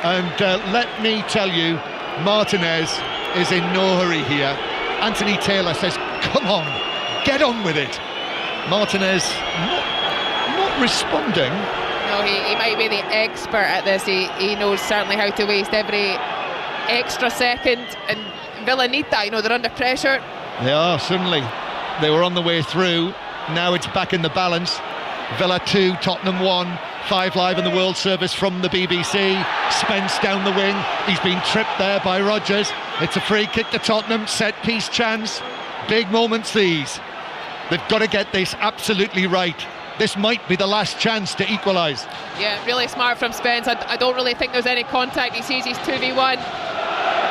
And let me tell you, Martinez is in no hurry here. Anthony Taylor says, come on, get on with it. Martinez not responding. No, he might be the expert at this. He knows certainly how to waste every extra second, and Villa need that. They're under pressure. They are, suddenly. They were on the way through. Now it's back in the balance. Villa 2, Tottenham 1. 5 Live in the World Service from the BBC. Spence down the wing. He's been tripped there by Rodgers. It's a free kick to Tottenham. Set piece chance. Big moments these. They've got to get this absolutely right. This might be the last chance to equalise. Yeah, really smart from Spence. I don't really think there's any contact. He sees he's 2v1.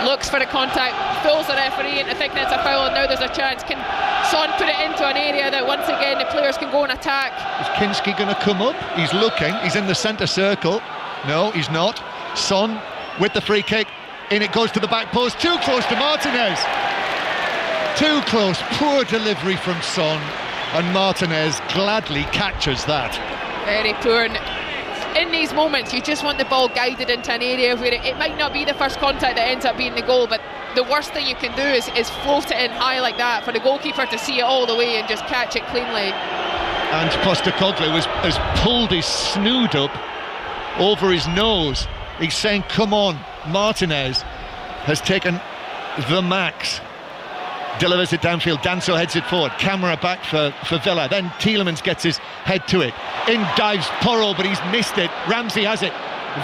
Looks for the contact. Fools the referee into thinking it's a foul, and now there's a chance. Can Son put it into an area that once again the players can go and attack? Is Kinski going to come up? He's looking. He's in the centre circle. No, he's not. Son with the free kick. In it goes to the back post. Too close to Martinez. Too close. Poor delivery from Son. And Martinez gladly catches that. Very poor. In these moments, you just want the ball guided into an area where it might not be the first contact that ends up being the goal, but the worst thing you can do is float it in high like that for the goalkeeper to see it all the way and just catch it cleanly. And Postecoglou has pulled his snood up over his nose. He's saying, come on. Martinez has taken the max. Delivers it downfield. Danso heads it forward. Camera back for Villa. Then Tielemans gets his head to it. In dives Porro, but he's missed it. Ramsey has it.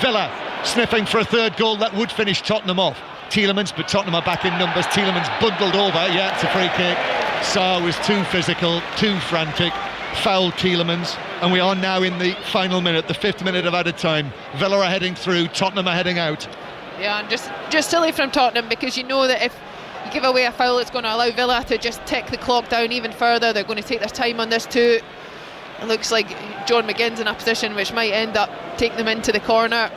Villa sniffing for a 3rd goal that would finish Tottenham off. Tielemans, but Tottenham are back in numbers. Tielemans bundled over. Yeah, it's a free kick. Sarr was too physical, too frantic. Fouled Tielemans. And we are now in the final minute, the 5th minute of added time. Villa are heading through. Tottenham are heading out. Yeah, and just silly from Tottenham, because you know that if you give away a foul, it's going to allow Villa to just tick the clock down even further. They're going to take their time on this too. It looks like John McGinn's in a position which might end up taking them into the corner.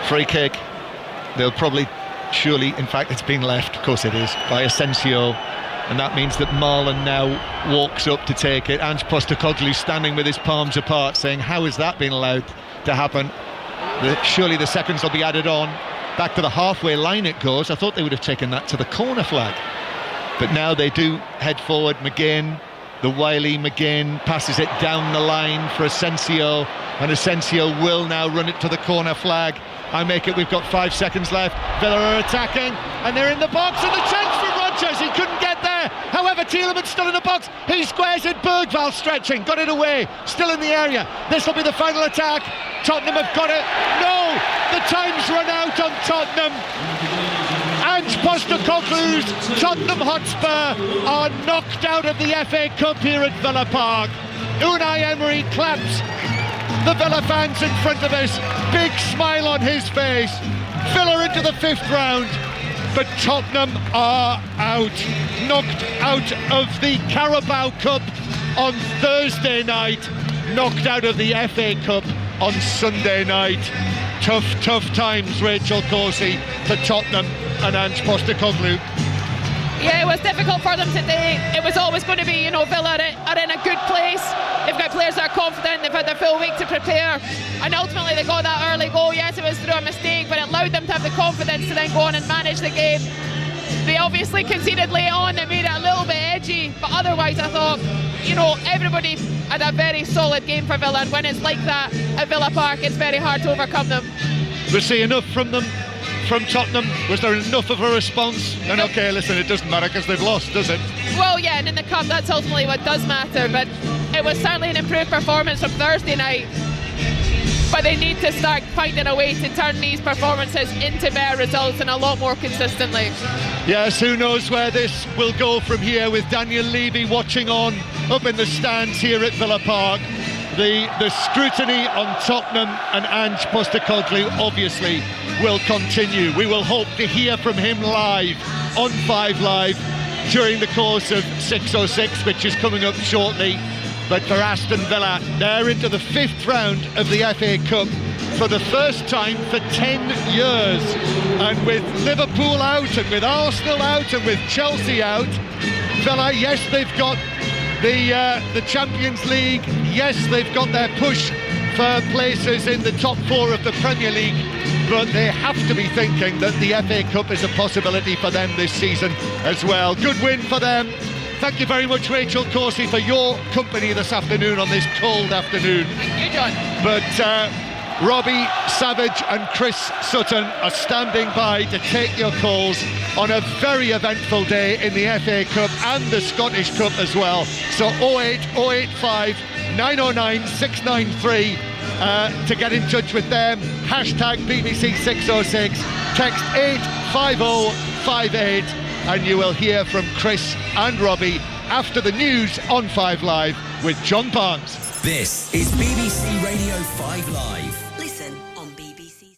Free kick. They'll probably, surely, in fact it's been left, of course it is, by Asensio, and that means that Marlon now walks up to take it. Ange Postecoglou standing with his palms apart saying, how has that been allowed to happen? Surely the seconds will be added on. Back to the halfway line it goes. I thought they would have taken that to the corner flag, but now they do head forward. McGinn, The wily McGinn passes it down the line for Asensio, and Asensio will now run it to the corner flag. I make it, we've got 5 seconds left. Villa are attacking, and they're in the box, and the chance for Rodgers, he couldn't get there. However, Tielemans still in the box, he squares it, Bergvall stretching, got it away, still in the area. This will be the final attack. Tottenham have got it. No, the time's run out on Tottenham. Ange Postecoglou's Tottenham Hotspur are knocked out of the FA Cup here at Villa Park. Unai Emery claps the Villa fans in front of us, big smile on his face. Villa into the 5th round, but Tottenham are out, knocked out of the Carabao Cup on Thursday night, knocked out of the FA Cup on Sunday night. Tough times, Rachel Corsie, for Tottenham and Ange Postecoglou. Yeah, it was difficult for them today. It was always going to be, Villa are in a good place. They've got players that are confident, they've had their full week to prepare, and ultimately they got that early goal. Yes, it was through a mistake, but it allowed them to have the confidence to then go on and manage the game. They obviously conceded late on, that made it a little bit edgy, but otherwise I thought, everybody had a very solid game for Villa, and when it's like that at Villa Park, it's very hard to overcome them. We'll see enough from them. From Tottenham, was there enough of a response? And okay, listen, it doesn't matter because they've lost, does it? Well, yeah, and in the Cup, that's ultimately what does matter, but it was certainly an improved performance from Thursday night. But they need to start finding a way to turn these performances into better results and a lot more consistently. Yes, who knows where this will go from here, with Daniel Levy watching on up in the stands here at Villa Park. The scrutiny on Tottenham and Ange Postecoglou obviously will continue. We will hope to hear from him live on 5 Live during the course of 606, which is coming up shortly. But for Aston Villa, they're into the 5th round of the FA Cup for the first time for 10 years. And with Liverpool out, and with Arsenal out, and with Chelsea out, Villa, yes, they've got the Champions League, yes, they've got their push for places in the top 4 of the Premier League, but they have to be thinking that the FA Cup is a possibility for them this season as well. Good win for them. Thank you very much, Rachel Corsie, for your company this afternoon on this cold afternoon. Thank you, John. But Robbie Savage and Chris Sutton are standing by to take your calls on a very eventful day in the FA Cup and the Scottish Cup as well. So 08085 909 693 to get in touch with them. Hashtag BBC 606. Text 85058 and you will hear from Chris and Robbie after the news on 5 Live with John Barnes. This is BBC Radio 5 Live.